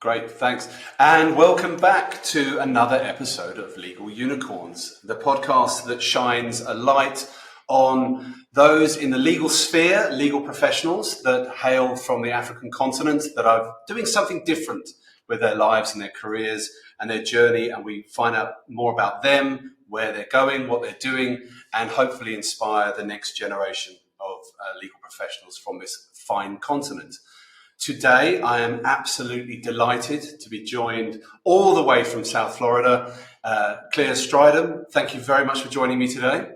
Great, thanks. And welcome back to another episode of Legal Unicorns, the podcast that shines a light on those in the legal sphere, legal professionals that hail from the African continent that are doing something different with their lives and their careers and their journey. And we find out more about them, where they're going, what they're doing, and hopefully inspire the next generation of legal professionals from this fine continent. Today, I am absolutely delighted to be joined all the way from South Florida, Clea Strydom. Thank you very much for joining me today.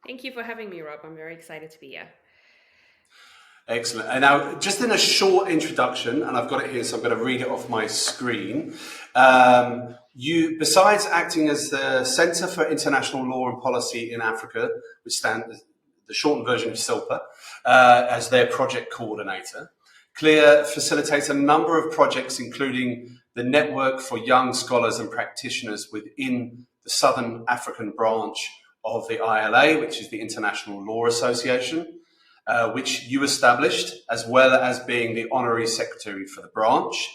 Thank you for having me, Rob. I'm very excited to be here. Excellent. And now, just in a short introduction, and I've got it here, so I'm going to read it off my screen. You, besides acting as the Centre for International Law and Policy in Africa, which stands the shortened version of CILPA, as their project coordinator, Clea facilitates a number of projects, including the Network for Young Scholars and Practitioners within the Southern African branch of the ILA, which is the International Law Association, which you established, as well as being the Honorary Secretary for the branch.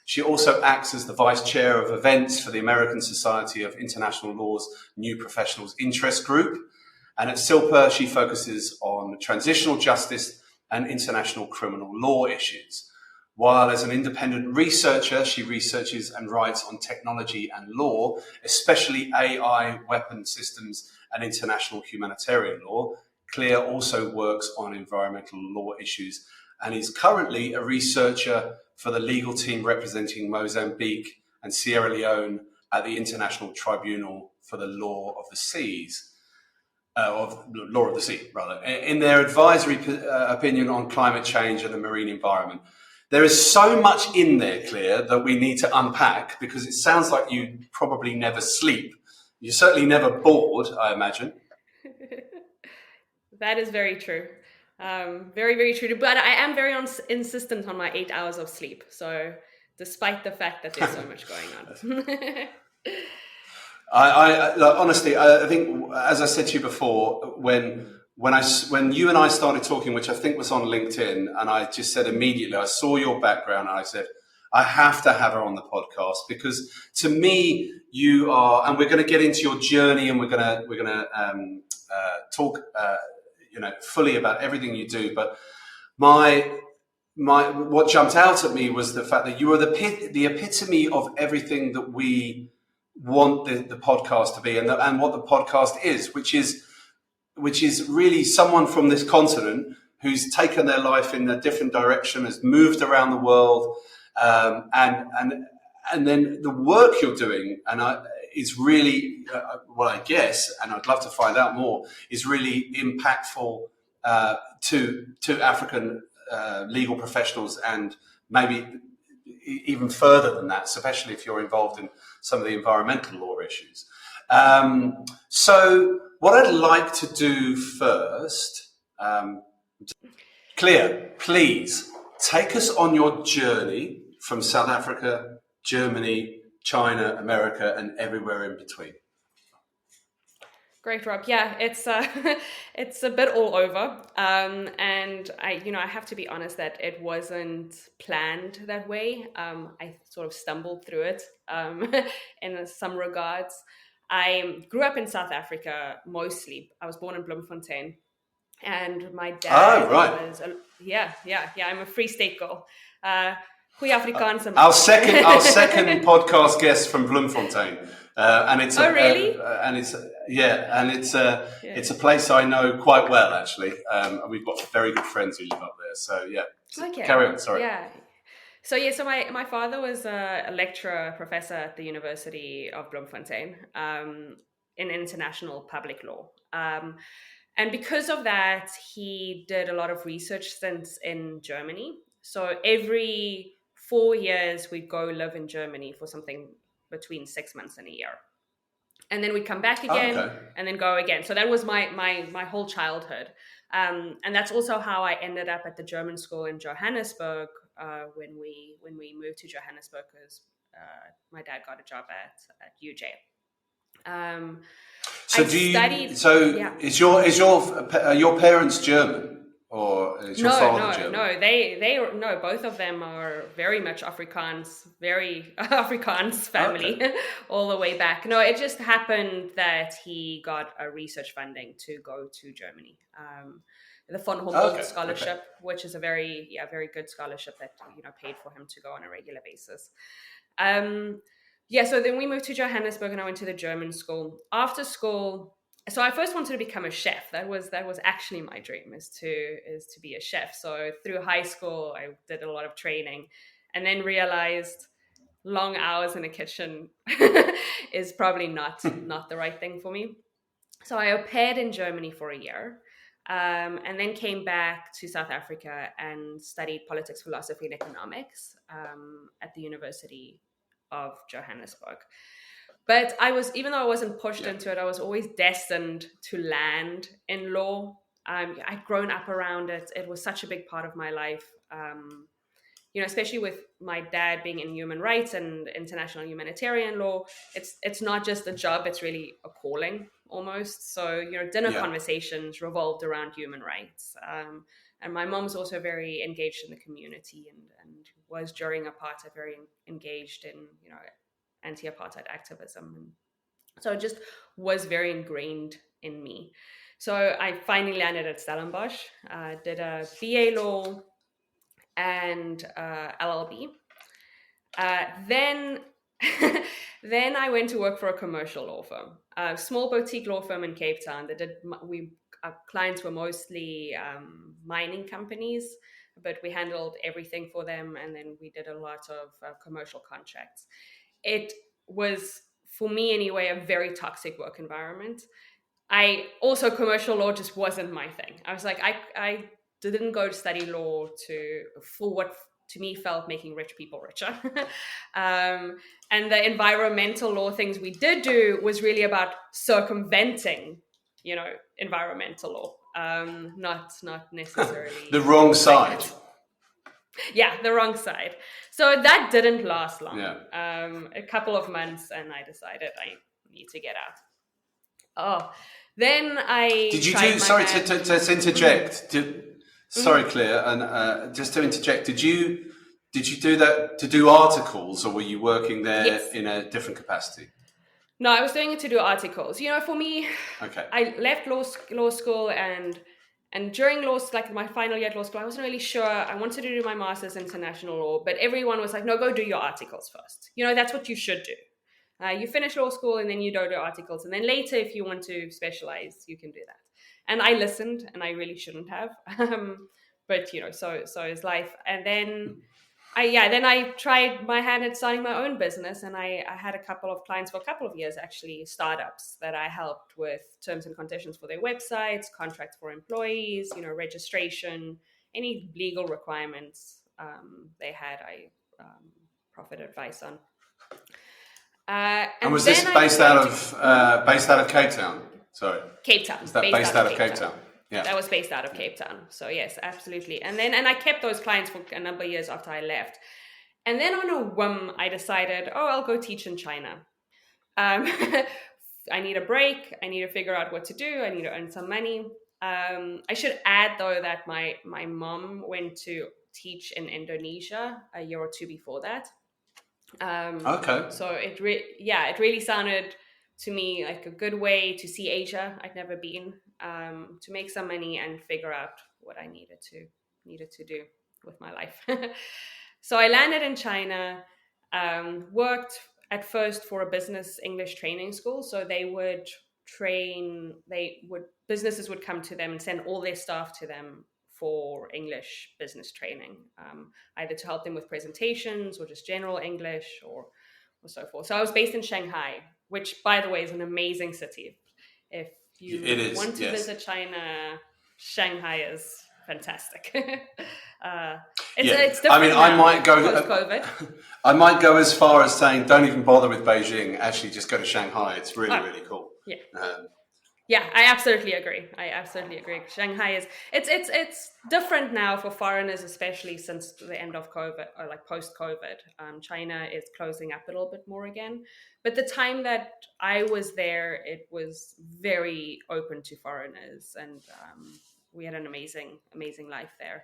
She also acts as the Vice Chair of Events for the American Society of International Law's New Professionals Interest Group. And at CILPA, she focuses on transitional justice and international criminal law issues. While as an independent researcher, she researches and writes on technology and law, especially AI, weapon systems, and international humanitarian law. Clea also works on environmental law issues and is currently a researcher for the legal team representing Mozambique and Sierra Leone at the International Tribunal for the Law of the Seas. Law of the Sea, rather, in their advisory opinion on climate change and the marine environment. There is so much in there, Clea, that we need to unpack, because it sounds like you probably never sleep. You're certainly never bored, I imagine. That is very true. Very, very true. But I am very insistent on my 8 hours of sleep. So despite the fact that there's so much going on. Honestly, I think, as I said to you before, when you and I started talking, which I think was on LinkedIn, and I just said immediately, I saw your background and I said, I have to have her on the podcast, because to me, you are, and we're going to get into your journey, and we're going to talk, fully about everything you do. But what jumped out at me was the fact that you are the epitome of everything that we want the podcast to be, and what the podcast is, which is really someone from this continent who's taken their life in a different direction, has moved around the world, and then the work you're doing, is really what I guess, and I'd love to find out more, is really impactful to African legal professionals, and maybe even further than that, especially if you're involved in some of the environmental law issues. So what I'd like to do first, Clea, please take us on your journey from South Africa, Germany, China, America, and everywhere in between. Great, Rob. Yeah, it's a bit all over, and I have to be honest that it wasn't planned that way. I sort of stumbled through it in some regards. I grew up in South Africa mostly. I was born in Bloemfontein, and my dad was I'm a Free State girl. Goeie Afrikaans. Our second podcast guest from Bloemfontein. And it's really? It's a place I know quite well, actually. We've got very good friends who live up there. So carry on. Sorry. Yeah. So my father was a lecturer, professor at the University of Bloemfontein in international public law. And because of that, he did a lot of research stints in Germany. So every 4 years, we'd go live in Germany for something between 6 months and a year. And then we'd come back again and then go again. So that was my whole childhood. And that's also how I ended up at the German school in Johannesburg when we moved to Johannesburg, because my dad got a job at UJ. Is your parents German? or is your No, father no, German? no. No. Both of them are very much Afrikaans, very Afrikaans family, Okay. all the way back. No, it just happened that he got a research funding to go to Germany, the von Humboldt Okay. Okay. scholarship, which is a very good scholarship that paid for him to go on a regular basis. Um, yeah. So then we moved to Johannesburg, and I went to the German school. After school, so I first wanted to become a chef. That was actually my dream, is to be a chef. So through high school I did a lot of training, and then realized long hours in a kitchen is probably not the right thing for me. So I au paired in Germany for a year, and then came back to South Africa and studied politics, philosophy, and economics at the University of Johannesburg. But even though I wasn't pushed Yeah. into it, I was always destined to land in law. I'd grown up around it. It was such a big part of my life. Especially with my dad being in human rights and international humanitarian law, it's not just a job; it's really a calling almost. So dinner Yeah. conversations revolved around human rights, and my mom's also very engaged in the community and was during apartheid very engaged in anti-apartheid activism, and so it just was very ingrained in me. So I finally landed at Stellenbosch, did a BA law and LLB. Then then I went to work for a commercial law firm, a small boutique law firm in Cape Town. That did our clients were mostly mining companies, but we handled everything for them, and then we did a lot of commercial contracts. It was, for me anyway, a very toxic work environment. I also, commercial law just wasn't my thing. I was like, I didn't go to study law for what to me felt making rich people richer. And the environmental law things we did do was really about circumventing, environmental law, not necessarily The wrong doing side. it. Yeah, the wrong side. So that didn't last long. Yeah. A couple of months, and I decided I need to get out. Oh, then I Did you tried do? my Sorry hand. to interject. Sorry, Mhm. Clea, and just to interject. Did you do that to do articles, or were you working there Yes. in a different capacity? No, I was doing it to do articles. For me, Okay. I left law school, and during like my final year at law school, I wasn't really sure. I wanted to do my master's in international law, but everyone was like, "No, go do your articles first. That's what you should do. You finish law school, and then you do articles, and then later, if you want to specialize, you can do that." And I listened, and I really shouldn't have. But so is life. And then I tried my hand at starting my own business, and I had a couple of clients for a couple of years, actually, startups that I helped with terms and conditions for their websites, contracts for employees, registration, any legal requirements they had. I profit advice on. And And was this then I decided to based out of Cape Town? Sorry, Cape Town, is that based based out of out of Cape Cape Town. Town? Yeah. That was based out of Cape Town. So yes, absolutely. And I kept those clients for a number of years after I left. And then on a whim, I decided, oh, I'll go teach in China. Um, I need a break. I need to figure out what to do. I need to earn some money. I should add, though, that my mom went to teach in Indonesia a year or two before that. Okay. So it really sounded to me like a good way to see Asia. I'd never been, to make some money and figure out what I needed to do with my life. So I landed in China, worked at first for a business English training school. So businesses would come to them and send all their staff to them for English business training, either to help them with presentations or just general English or so forth. So I was based in Shanghai, which, by the way, is an amazing city. If It you is. want to Yes. visit China, Shanghai is fantastic. uh, Yeah. it's I different mean, I now, might go. post-COVID. I might go as far as saying, don't even bother with Beijing. Actually, just go to Shanghai. It's really, Oh, really cool. yeah. Um, Yeah, I absolutely agree. Shanghai it's different now for foreigners, especially since the end of COVID or like post-COVID. China is closing up a little bit more again, but the time that I was there, it was very open to foreigners, and we had an amazing life there.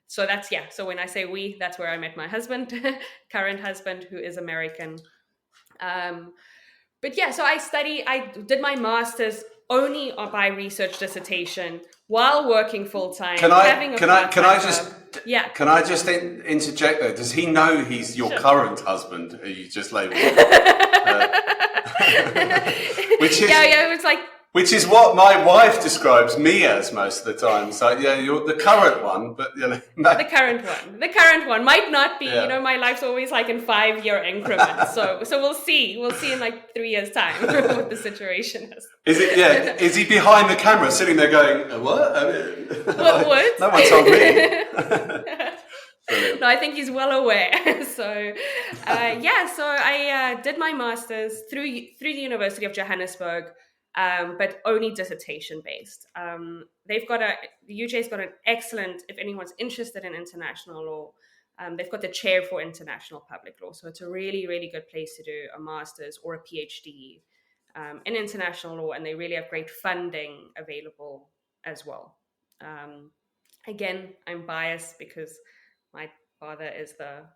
So that's, yeah. So when I say we, that's where I met my husband, current husband, who is American. But yeah, so I did my master's only by research dissertation while working full time. Can I just interject though? Does he know he's your current husband? Who you just labelled? Which is, yeah, it was like. Which is what my wife describes me as most of the time. So yeah, you're the current one, but you know, the current one might not be. You know, my life's always like in 5-year increments. So we'll see in like 3 years' time what the situation is. Is it? Yeah. Is he behind the camera, sitting there going, "What? I mean, what? No one told me." No, I think he's well aware. So, so I did my master's through the University of Johannesburg. But only dissertation based. The UJ's got an excellent, if anyone's interested in international law, they've got the chair for international public law. So it's a really, really good place to do a master's or a PhD in international law. And they really have great funding available as well. Again, I'm biased because my father is the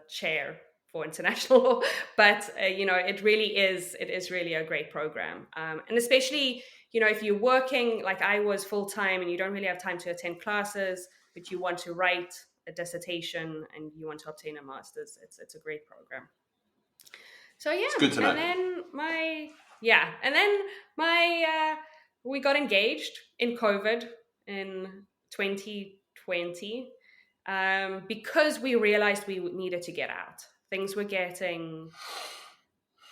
chair for international law, but it is really a great program, and especially if you're working like I was full time and you don't really have time to attend classes, but you want to write a dissertation and you want to obtain a master's, it's a great program. So yeah, it's good to know. And then we got engaged in COVID in 2020 because we realized we needed to get out. Things were getting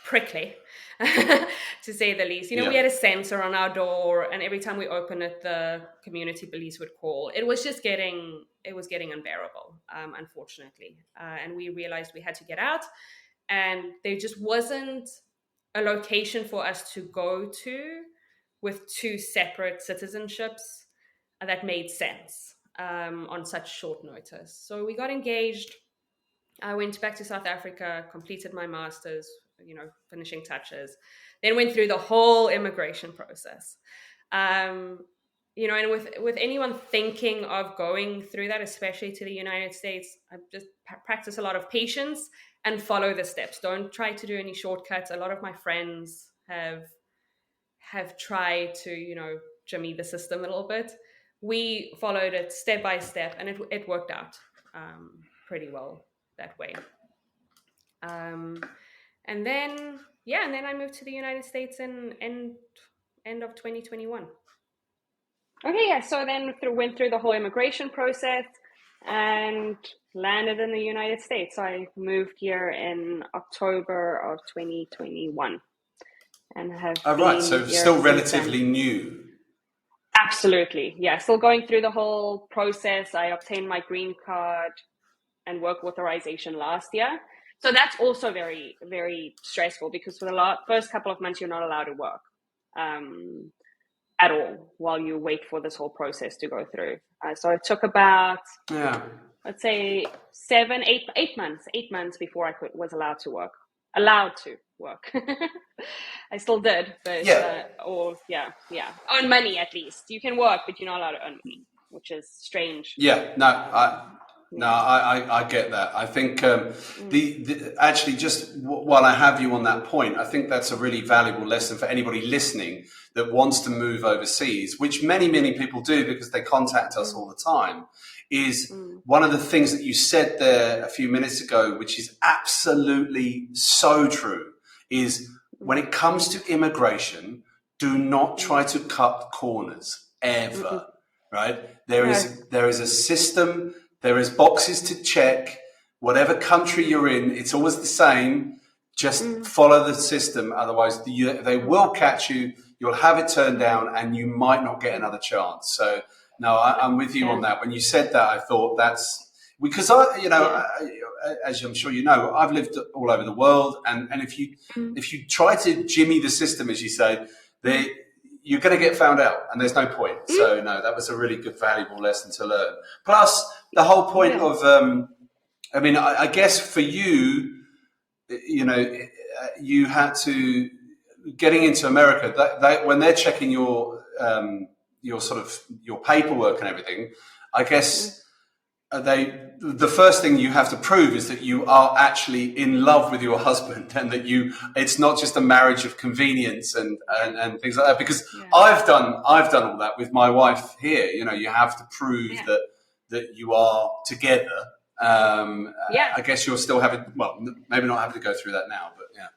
prickly, to say the least. We had a sensor on our door, and every time we opened it, the community police would call. It was getting unbearable, unfortunately. And we realized we had to get out, and there just wasn't a location for us to go to with 2 separate citizenships that made sense on such short notice. So we got engaged. I went back to South Africa, completed my master's, finishing touches, then went through the whole immigration process. And with anyone thinking of going through that, especially to the United States, I just practice a lot of patience and follow the steps. Don't try to do any shortcuts. A lot of my friends have tried to, jimmy the system a little bit. We followed it step by step, and it worked out pretty well that way. And then I moved to the United States in end of 2021. Okay, yeah. So then went through the whole immigration process and landed in the United States. So I moved here in October of 2021 and have. Oh, right. So still relatively new. Absolutely, yeah. Still going through the whole process. I obtained my green card and work authorization last year. So that's also very, very stressful because for the first couple of months, you're not allowed to work at all while you wait for this whole process to go through. So it took about, let's say 8 months before I was allowed to work. I still did, but, earn money at least. You can work, but you're not allowed to earn money, which is strange. Yeah, I get that. I think actually, just while I have you on that point, I think that's a really valuable lesson for anybody listening that wants to move overseas, which many people do because they contact us all the time. Is one of the things that you said there a few minutes ago, which is absolutely so true, is when it comes to immigration, do not try to cut corners ever. Right? There is a system. There is boxes to check. Whatever country you're in, it's always the same. Just follow the system. Otherwise, they will catch you. You'll have it turned down, and you might not get another chance. So, no, I'm with you on that. When you said that, I thought that's because as I'm sure you know, I've lived all over the world, and if you try to jimmy the system, as you say, you're going to get found out, and there's no point. So no, that was a really good, valuable lesson to learn. Plus, the whole point of, I guess for you, you had to getting into America. When they're checking your your sort of your paperwork and everything, I guess the first thing you have to prove is that you are actually in love with your husband, and that it's not just a marriage of convenience and things like that. Because I've done all that with my wife here. You know, you have to prove that you are together. I guess you're still having, well, maybe not having to go through that now, but yeah.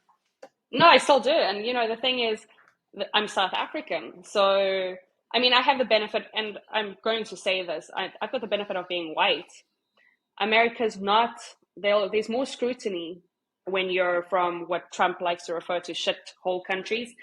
No, I still do. And, you know, the thing is, that I'm South African. So, I mean, I have the benefit, and I'm going to say this, I've got the benefit of being white. America's not, there's more scrutiny when you're from what Trump likes to refer to shithole countries.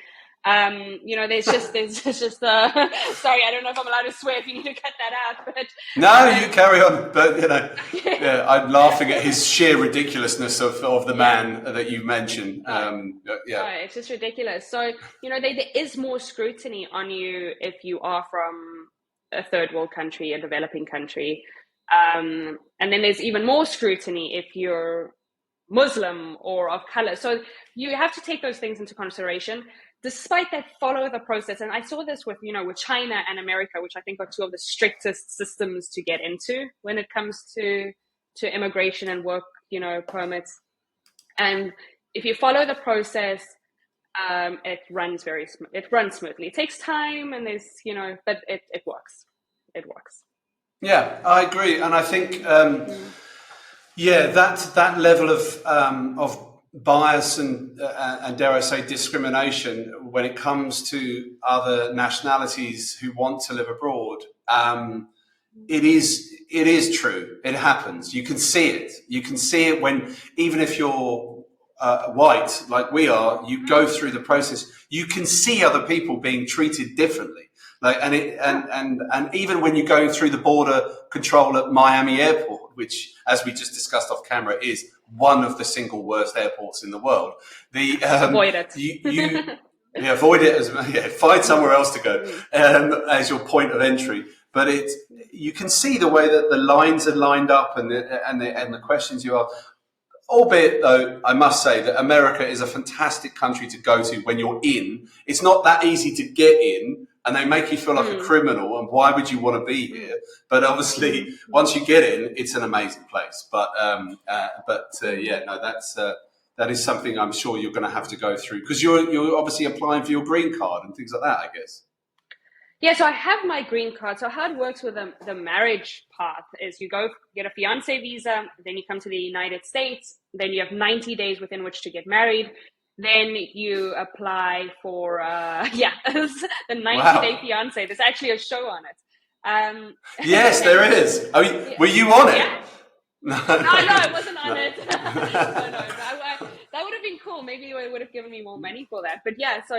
You know, there's just sorry, I don't know if I'm allowed to swear, if you need to cut that out, but no, you carry on. But you know, I'm laughing at his sheer ridiculousness of the man that you mentioned. It's just ridiculous. So, you know, there is more scrutiny on you if you are from a third world country, a developing country, and then there's even more scrutiny if you're Muslim or of color. So you have to take those things into consideration. Despite that, follow the process. And I saw this with China and America, which I think are two of the strictest systems to get into when it comes to immigration and work, permits. And if you follow the process, it runs smoothly. It takes time, and there's, but it works. It works. Yeah, I agree. And I think, that level of bias and dare I say discrimination when it comes to other nationalities who want to live abroad, it is true. It happens. You can see it. You can see it when, even if you're white like we are, you go through the process. You can see other people being treated differently. And even when you're going through the border control at Miami Airport, which, as we just discussed off camera, is one of the single worst airports in the world. Avoid it. Avoid it. Find somewhere else to go as your point of entry. But you can see the way that the lines are lined up and the questions you ask. Albeit, though, I must say that America is a fantastic country to go to when you're in. It's not that easy to get in, and they make you feel like a criminal, and why would you want to be here? But obviously, once you get in, it's an amazing place. That is something I'm sure you're going to have to go through, because you're obviously applying for your green card and things like that, I guess. Yeah, so I have my green card. So how it works with the marriage path is you go get a fiance visa, then you come to the United States, then you have 90 days within which to get married. Then you apply for, the 90-day fiance. There's actually a show on it. Yes, there is. I mean, were you on it? Yeah. No, I wasn't on it. No. That would have been cool. Maybe it would have given me more money for that. But yeah, so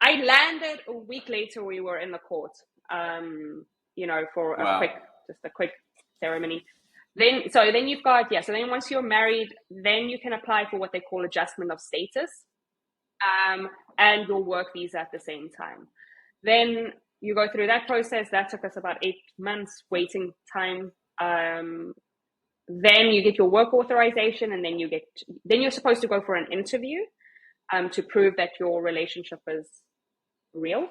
I landed a week later. We were in the court, for a quick ceremony. Then you've got, so then once you're married, then you can apply for what they call adjustment of status, and your work visa at the same time. Then you go through that process. That took us about 8 months waiting time. Then you get your work authorization, and then you're supposed to go for an interview, to prove that your relationship is real.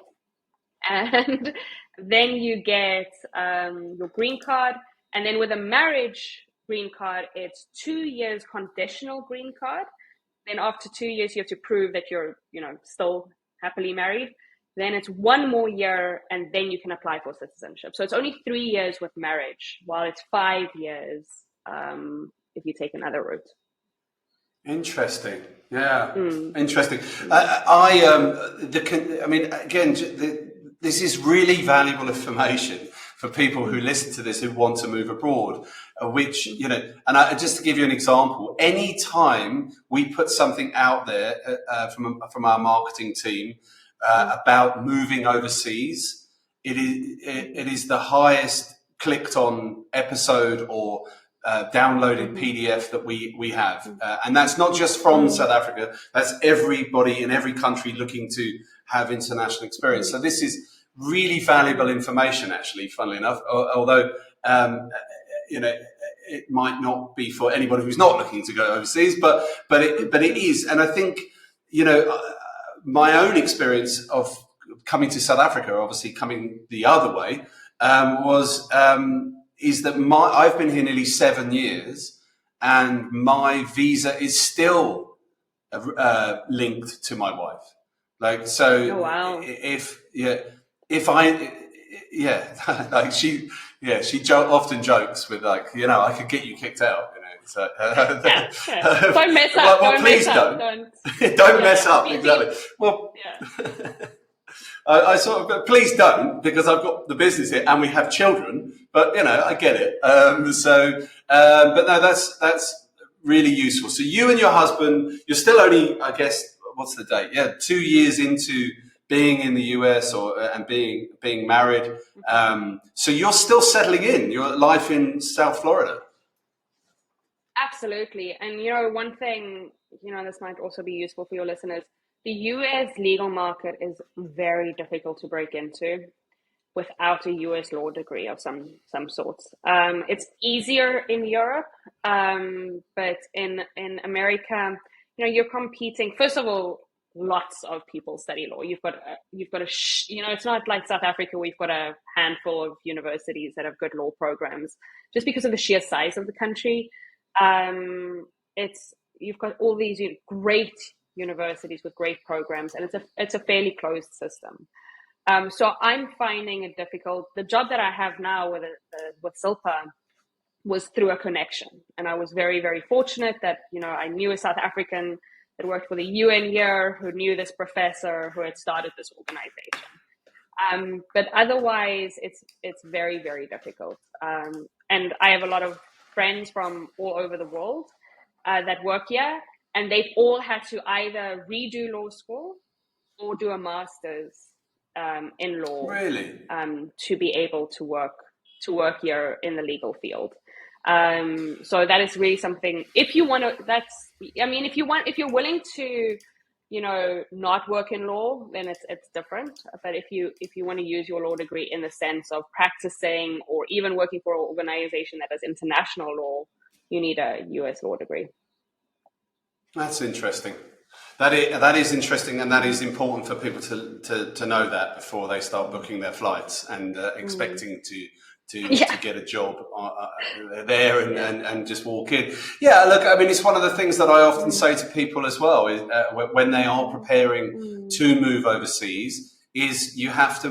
And then you get your green card. And then with a marriage green card, it's 2 years conditional green card. Then after 2 years, you have to prove that you're, still happily married. Then it's 1 more year, and then you can apply for citizenship. So it's only 3 years with marriage, while it's 5 years if you take another route. Interesting. Yeah, interesting. This is really valuable information for people who listen to this, who want to move abroad, which, just to give you an example, any time we put something out there from our marketing team about moving overseas, it is the highest clicked on episode or downloaded PDF that we have. And that's not just from South Africa, that's everybody in every country looking to have international experience. So this is really valuable information, actually, funnily enough, although, it might not be for anybody who's not looking to go overseas, but it is. And I think, my own experience of coming to South Africa, obviously coming the other way, is that I've been here nearly 7 years, and my visa is still linked to my wife. Like, so Oh, wow. if I, like she often jokes with, like, I could get you kicked out, So, yeah. Don't mess up. Well, please don't. Don't mess up. Exactly. Well, I sort of, please don't, because I've got the business here and we have children. But I get it. But no, that's really useful. So you and your husband, you're still only, I guess, what's the date? Yeah, 2 years into being in the US and being married. So you're still settling in your life in South Florida. Absolutely. And, one thing, this might also be useful for your listeners. The US legal market is very difficult to break into without a US law degree of some sorts. It's easier in Europe, but in America, you're competing. First of all, lots of people study law. You've got it's not like South Africa where you've got a handful of universities that have good law programs. Just because of the sheer size of the country, you've got all these great universities with great programs, and it's a fairly closed system. So I'm finding it difficult. The job that I have now with CILPA was through a connection, and I was very, very fortunate that I knew a South African that worked for the UN here, who knew this professor who had started this organization. But otherwise, it's very, very difficult. And I have a lot of friends from all over the world that work here, and they've all had to either redo law school or do a master's in law, really, to be able to work here in the legal field. So that is really something. If you want to, if you're willing to, not work in law, then it's different. But if you want to use your law degree in the sense of practicing or even working for an organization that does international law, you need a US law degree. That's interesting. That is interesting, and that is important for people to know that before they start booking their flights and expecting to get a job there and just walk in. Yeah, look, I mean, it's one of the things that I often say to people as well, is when they are preparing to move overseas, is you have to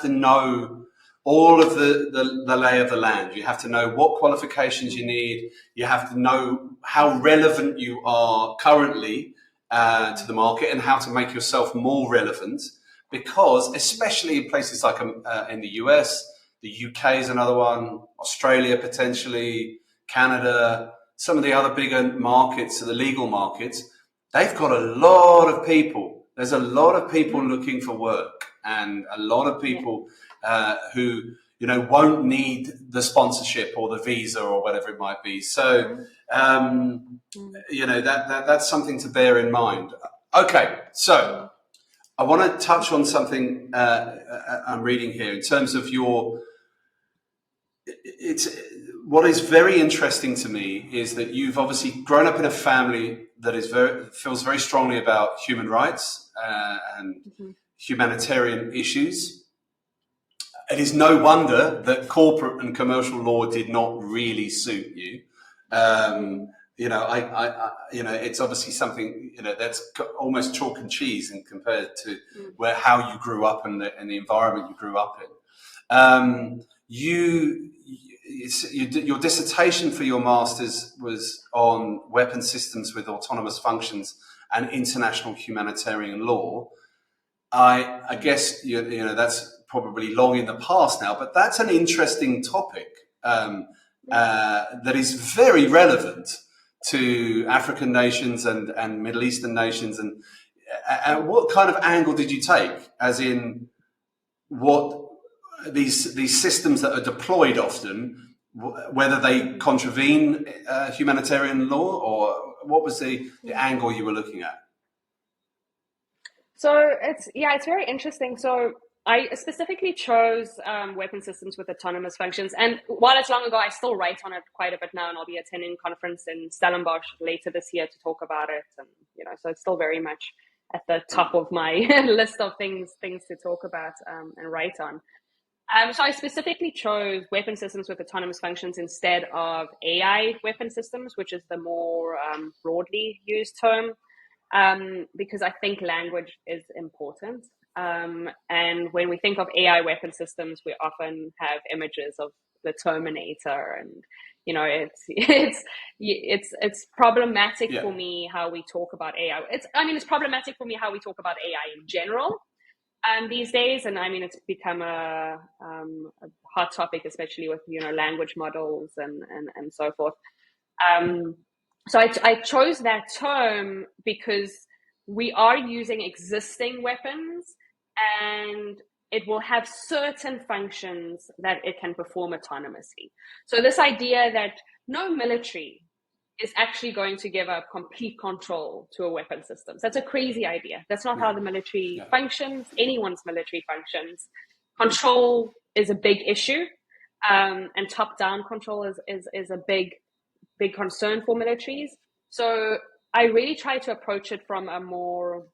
know all of the lay of the land. You have to know what qualifications you need. You have to know how relevant you are currently to the market and how to make yourself more relevant, because especially in places like in the US, the UK is another one, Australia potentially, Canada, some of the other bigger markets, the legal markets, they've got a lot of people. There's a lot of people looking for work, and a lot of people who won't need the sponsorship or the visa or whatever it might be. So that's something to bear in mind. Okay, so I want to touch on something I'm reading here in terms of what is very interesting to me is that you've obviously grown up in a family that feels very strongly about human rights and humanitarian issues. It is no wonder that corporate and commercial law did not really suit you. It's obviously something that's almost chalk and cheese in compared to how you grew up and the environment you grew up in. Your dissertation for your master's was on weapon systems with autonomous functions and international humanitarian law. I guess that's probably long in the past now, but that's an interesting topic that is very relevant to African nations and Middle Eastern nations. And what kind of angle did you take, as in what these systems that are deployed often, whether they contravene humanitarian law, or what was the angle you were looking at? So it's very interesting. So I specifically chose weapon systems with autonomous functions. And while it's long ago, I still write on it quite a bit now, and I'll be attending a conference in Stellenbosch later this year to talk about it. And so it's still very much at the top of my list of things to talk about and write on. So I specifically chose weapon systems with autonomous functions instead of AI weapon systems, which is the more broadly used term, because I think language is important. And when we think of AI weapon systems, we often have images of the Terminator, and it's problematic for me how we talk about AI. It's problematic for me how we talk about AI in general these days, and it's become a hot topic, especially with language models and so forth. So I chose that term because we are using existing weapons, and it will have certain functions that it can perform autonomously. So this idea that no military is actually going to give up complete control to a weapon system. That's a crazy idea. That's not how the military functions, anyone's military functions. Control is a big issue, and top-down control is a big concern for militaries. So I really try to approach it from a more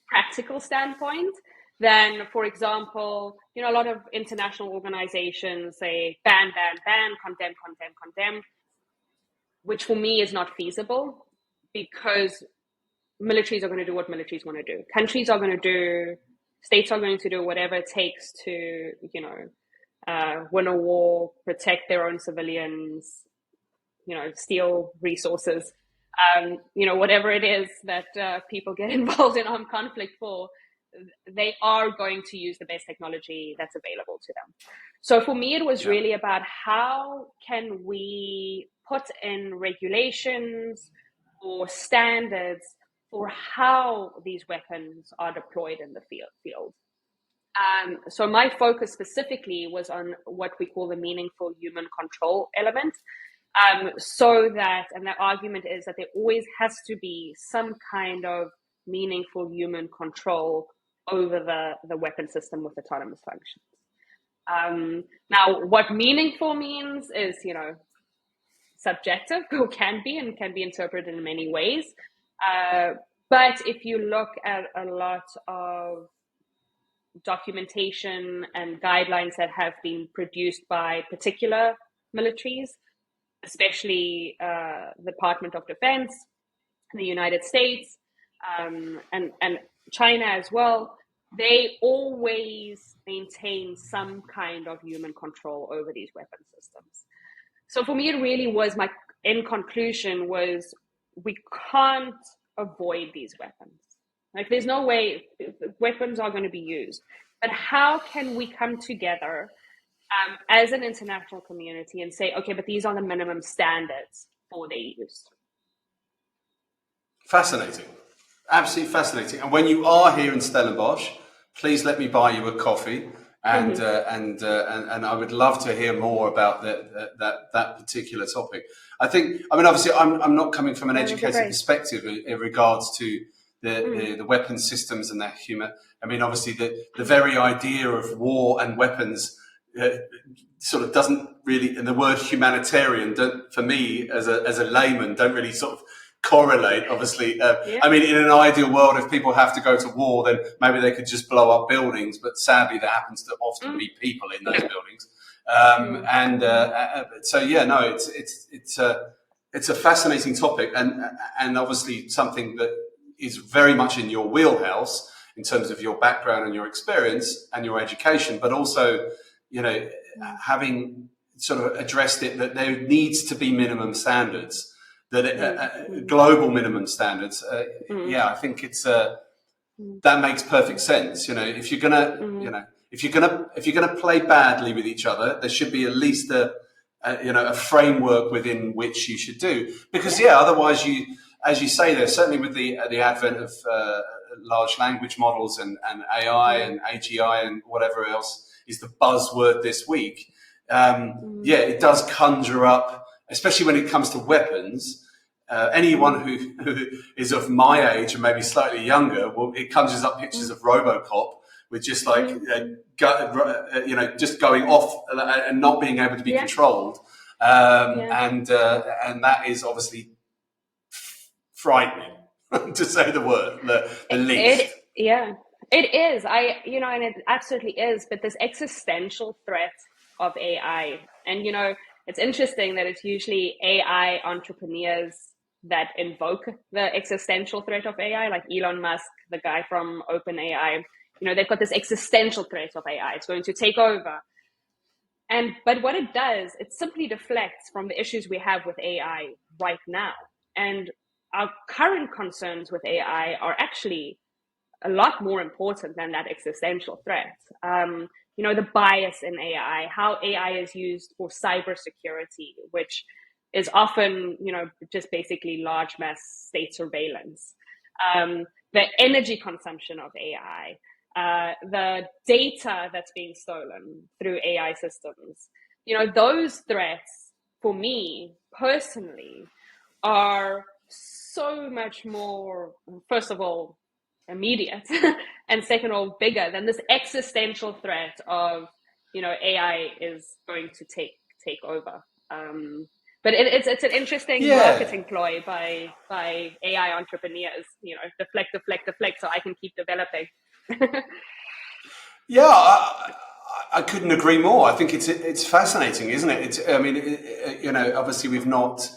practical standpoint than, for example, a lot of international organizations say ban, condemn, which for me is not feasible, because militaries are going to do what militaries want to do. Countries are going to do, states are going to do whatever it takes to, win a war, protect their own civilians, steal resources, whatever it is that people get involved in armed conflict for, they are going to use the best technology that's available to them. So for me, it was really about how can we put in regulations or standards for how these weapons are deployed in the field. So my focus specifically was on what we call the meaningful human control element. So that, and the argument is that there always has to be some kind of meaningful human control over the weapon system with autonomous functions. Now, what meaningful means is, subjective, or can be interpreted in many ways. But if you look at a lot of documentation and guidelines that have been produced by particular militaries, especially the Department of Defense, the United States, and China as well, they always maintain some kind of human control over these weapon systems. So for me, it really was, my end conclusion was, we can't avoid these weapons. Like, there's no way weapons are going to be used. But how can we come together as an international community and say, okay, but these are the minimum standards for their use? Fascinating. Absolutely fascinating. And when you are here in Stellenbosch, please let me buy you a coffee. And I would love to hear more about that particular topic. I think, obviously, I'm not coming from an educated perspective in regards to the weapon systems and the human. Obviously, the very idea of war and weapons sort of doesn't really, and the word humanitarian, for me as a layman, don't really sort of correlate, obviously. In an ideal world, if people have to go to war, then maybe they could just blow up buildings, but sadly there happens to often be people in those buildings. It's a fascinating topic, and obviously something that is very much in your wheelhouse in terms of your background and your experience and your education, but also, having sort of addressed it, that there needs to be minimum standards. Global minimum standards. I think it's that makes perfect sense. If you're gonna play badly with each other, there should be at least a framework within which you should do. Because otherwise, as you say, there certainly with the advent of large language models and AI and AGI and whatever else is the buzzword this week. It does conjure up, especially when it comes to weapons. Anyone who is of my age and maybe slightly younger, it conjures up pictures of RoboCop with just just going off and not being able to be controlled, and that is obviously frightening. to say the least. Yeah, it is. And it absolutely is. But this existential threat of AI, and it's interesting that it's usually AI entrepreneurs that invoke the existential threat of AI, like Elon Musk, the guy from OpenAI. They've got this existential threat of AI. It's going to take over. But what it does, it simply deflects from the issues we have with AI right now. And our current concerns with AI are actually a lot more important than that existential threat. The bias in AI, how AI is used for cybersecurity, which is often, just basically large mass state surveillance. The energy consumption of AI, the data that's being stolen through AI systems. Those threats, for me personally, are so much more, first of all, immediate, and second of all, bigger than this existential threat of, AI is going to take over. But it's an interesting marketing ploy by AI entrepreneurs. Deflect, so I can keep developing. Yeah, I couldn't agree more. I think it's fascinating, isn't it? Obviously we've not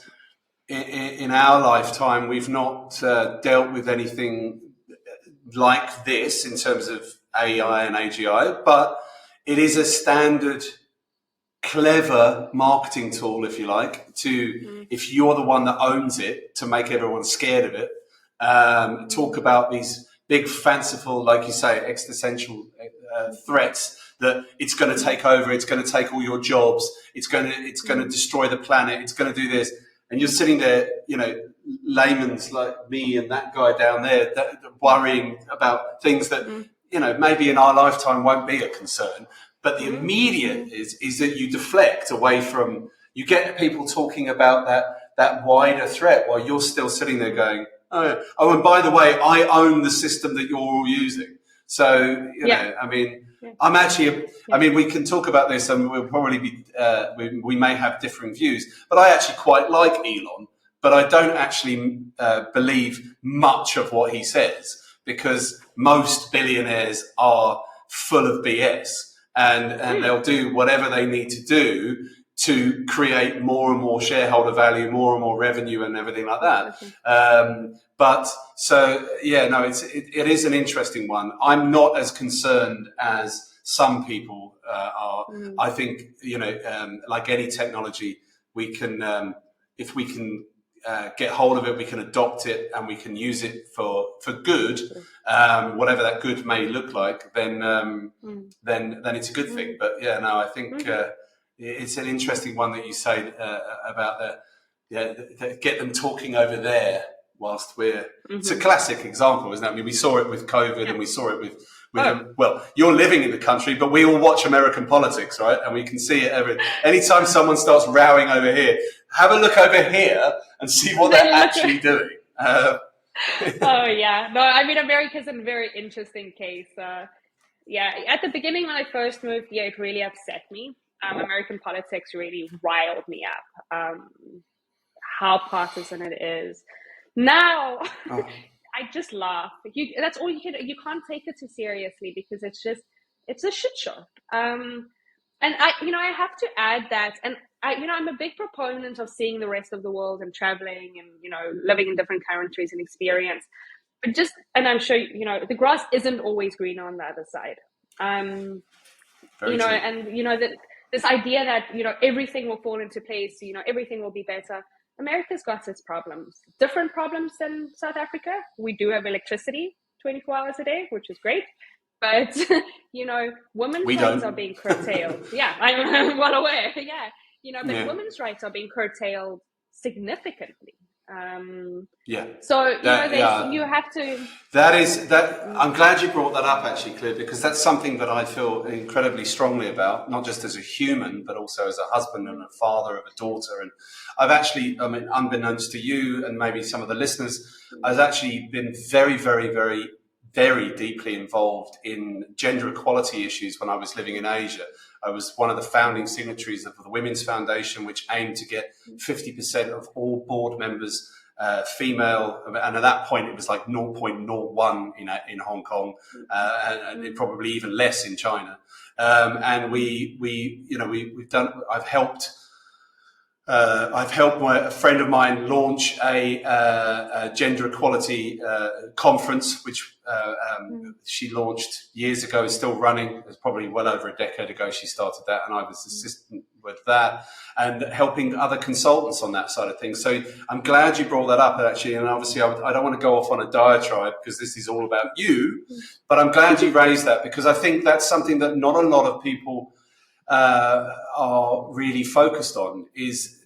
in our lifetime we've not dealt with anything like this in terms of AI and AGI, but it is a standard clever marketing tool, if you like, if you're the one that owns it, to make everyone scared of it. Talk about these big, fanciful, like you say, existential threats that it's going to take over, it's going to take all your jobs, it's going to destroy the planet, it's going to do this, and you're sitting there, layman's like me and that guy down there, worrying about things that maybe in our lifetime won't be a concern. But the immediate is that you deflect away from, you get people talking about that wider threat while you're still sitting there going, oh, and by the way, I own the system that you're all using. So, I'm actually, we can talk about this and we'll probably be, we may have differing views, but I actually quite like Elon, but I don't actually believe much of what he says, because most billionaires are full of BS. And they'll do whatever they need to do to create more and more shareholder value, more and more revenue, and everything like that. It is an interesting one. I'm not as concerned as some people are. I think like any technology, we can if we can get hold of it, we can adopt it, and we can use it for good, whatever that good may look like. Then it's a good thing. But I think it's an interesting one that you say about get them talking over there whilst we're. It's a classic example, isn't it? We saw it with COVID, and we saw it with. Well, you're living in the country, but we all watch American politics, right? And we can see it anytime someone starts rowing over here, have a look over here and see what they're actually doing. Oh yeah, no, America's a very interesting case. At the beginning when I first moved here, it really upset me. American politics really riled me up. How partisan it is. Now, I just laugh. That's all you can. You can't take it too seriously, because it's a shit show. And I have to add that, and I'm a big proponent of seeing the rest of the world and traveling and living in different countries and experience. But and I'm sure the grass isn't always green on the other side. Very true. And that this idea that everything will fall into place, everything will be better. America's got its problems, different problems than South Africa. We do have electricity 24 hours a day, which is great. But, women's rights are being curtailed. Yeah, I'm well aware. Yeah. But women's rights are being curtailed significantly. So, you have to. I'm glad you brought that up, actually, Clea, because that's something that I feel incredibly strongly about, not just as a human, but also as a husband and a father of a daughter. And I've actually, unbeknownst to you and maybe some of the listeners, I've actually been very, very, very, very deeply involved in gender equality issues when I was living in Asia. I was one of the founding signatories of the Women's Foundation, which aimed to get 50% of all board members female, and at that point it was like 0.01 in Hong Kong, and probably even less in China. And we've done. I've helped a friend of mine launch a gender equality conference, which she launched years ago, is still running. It was probably well over a decade ago she started that, and I was assistant with that and helping other consultants on that side of things. So I'm glad you brought that up, actually, and obviously I don't want to go off on a diatribe because this is all about you, but I'm glad you raised that because I think that's something that not a lot of people are really focused on. Is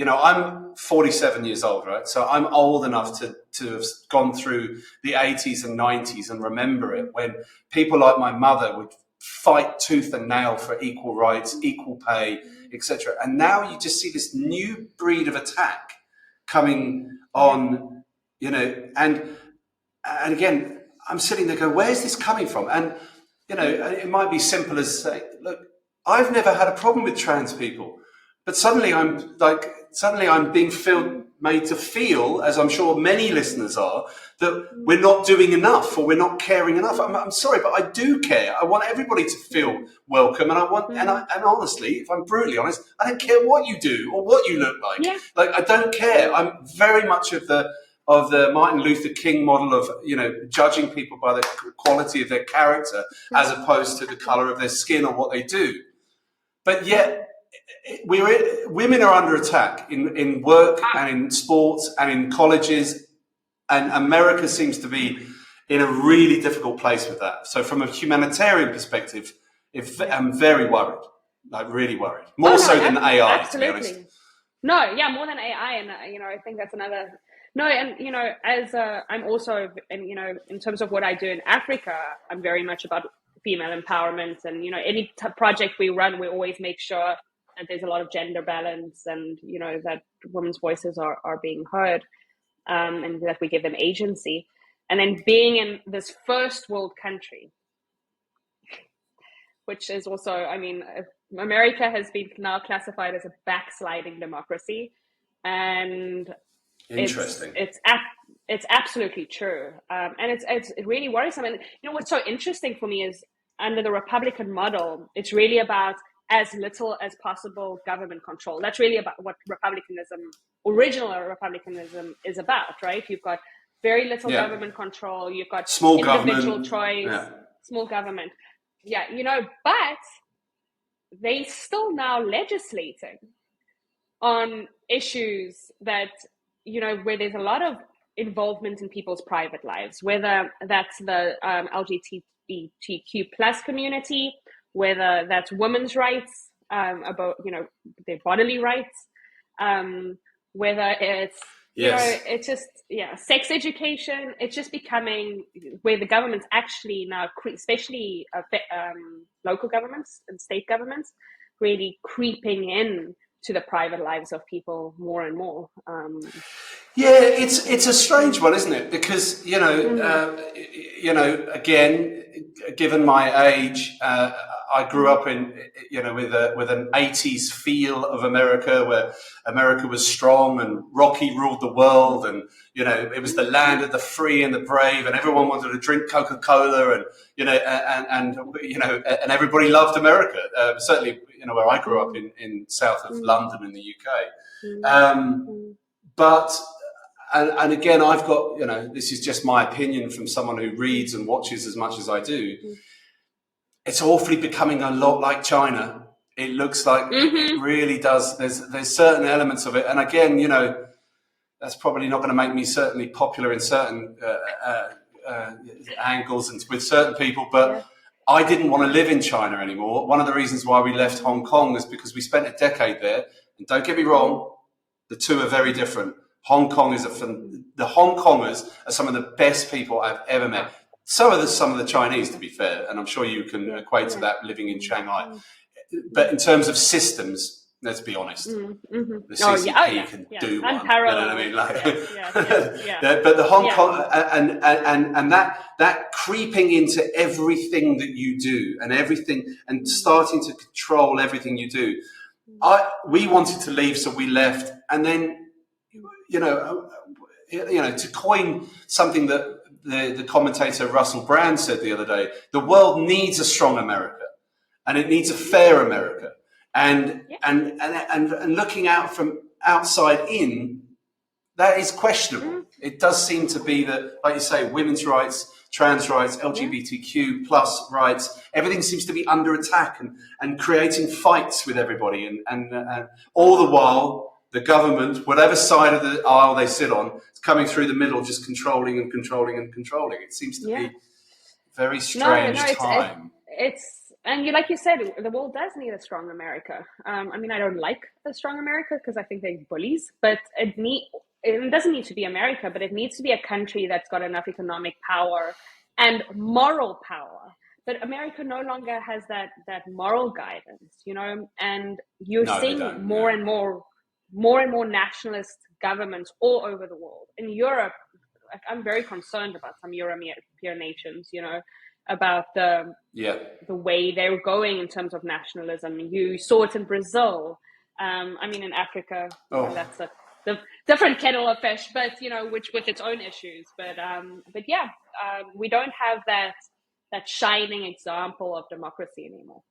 I'm 47 years old, right? So I'm old enough to have gone through the 80s and 90s and remember it when people like my mother would fight tooth and nail for equal rights, equal pay, etc. And now you just see this new breed of attack coming on, and again, I'm sitting there going, where's this coming from? And, it might be simple as saying, look, I've never had a problem with trans people, but suddenly I'm being made to feel, as I'm sure many listeners are, that we're not doing enough or we're not caring enough. I'm sorry, but I do care. I want everybody to feel welcome, and and honestly, if I'm brutally honest, I don't care what you do or what you look like. Yeah. Like, I don't care. I'm very much of the Martin Luther King model of, judging people by the quality of their character as opposed to the color of their skin or what they do. But yet, women are under attack in work and in sports and in colleges, and America seems to be in a really difficult place with that. So from a humanitarian perspective, I'm very worried, like really worried, more so than AI, absolutely. to be honest. No, yeah, more than AI, and I think that's another. No, and as I'm also, and in terms of what I do in Africa, I'm very much about female empowerment, and any project we run, we always make sure that there's a lot of gender balance, and that women's voices are being heard, and that we give them agency. And then being in this first world country, which is also, America has been now classified as a backsliding democracy, and interesting. It's absolutely true, and it's really worrisome. And what's so interesting for me is under the Republican model, it's really about as little as possible government control. That's really about what original republicanism is about, right? You've got very little government control. You've got small individual government. choice, small government. Yeah, but they still now legislating on issues that, where there's a lot of involvement in people's private lives, whether that's the LGBTQ plus community, whether that's women's rights, about, their bodily rights, whether it's, it's just, sex education. It's just becoming where the government's actually now, especially local governments and state governments, really creeping in to the private lives of people more and more. It's a strange one, isn't it? Because again, given my age, I grew up in with an 80s feel of America, where America was strong and Rocky ruled the world, and it was the land of the free and the brave, and everyone wanted to drink Coca-Cola, and and everybody loved America. Certainly, where I grew up in south of London in the UK. But and again, I've got, this is just my opinion from someone who reads and watches as much as I do. It's awfully becoming a lot like China. It looks like it really does. There's certain elements of it, and again, that's probably not going to make me certainly popular in certain angles and with certain people, but I didn't want to live in China anymore. One of the reasons why we left Hong Kong is because we spent a decade there. And don't get me wrong, the two are very different. Hong Kong the Hong Kongers are some of the best people I've ever met. So are some of the Chinese, to be fair, and I'm sure you can equate to that living in Shanghai. But in terms of systems, let's be honest, the CCP can do one. You know what I mean? But the Hong Kong and that creeping into everything that you do and everything, and starting to control everything you do. We wanted to leave, so we left, and then you know, to coin something that the commentator Russell Brand said the other day, the world needs a strong America, and it needs a fair America, and Yeah. and looking out from outside in, that is questionable. It does seem to be that, like you say, women's rights, trans rights, LGBTQ plus rights, everything seems to be under attack and creating fights with everybody, and all the while the government, whatever side of the aisle they sit on, is coming through the middle, just controlling and controlling and controlling. It seems to be a very strange time. It's and you like you said, the world does need a strong America. I mean, I don't like a strong America because I think they're bullies, but it doesn't need to be America, but it needs to be a country that's got enough economic power and moral power. But America no longer has that moral guidance, and you're seeing more and more nationalist governments all over the world. In Europe, I'm very concerned about some European nations, about the way they're going in terms of nationalism. You saw it in Brazil. I mean, in Africa, that's the different kettle of fish, but which with its own issues. But we don't have that shining example of democracy anymore.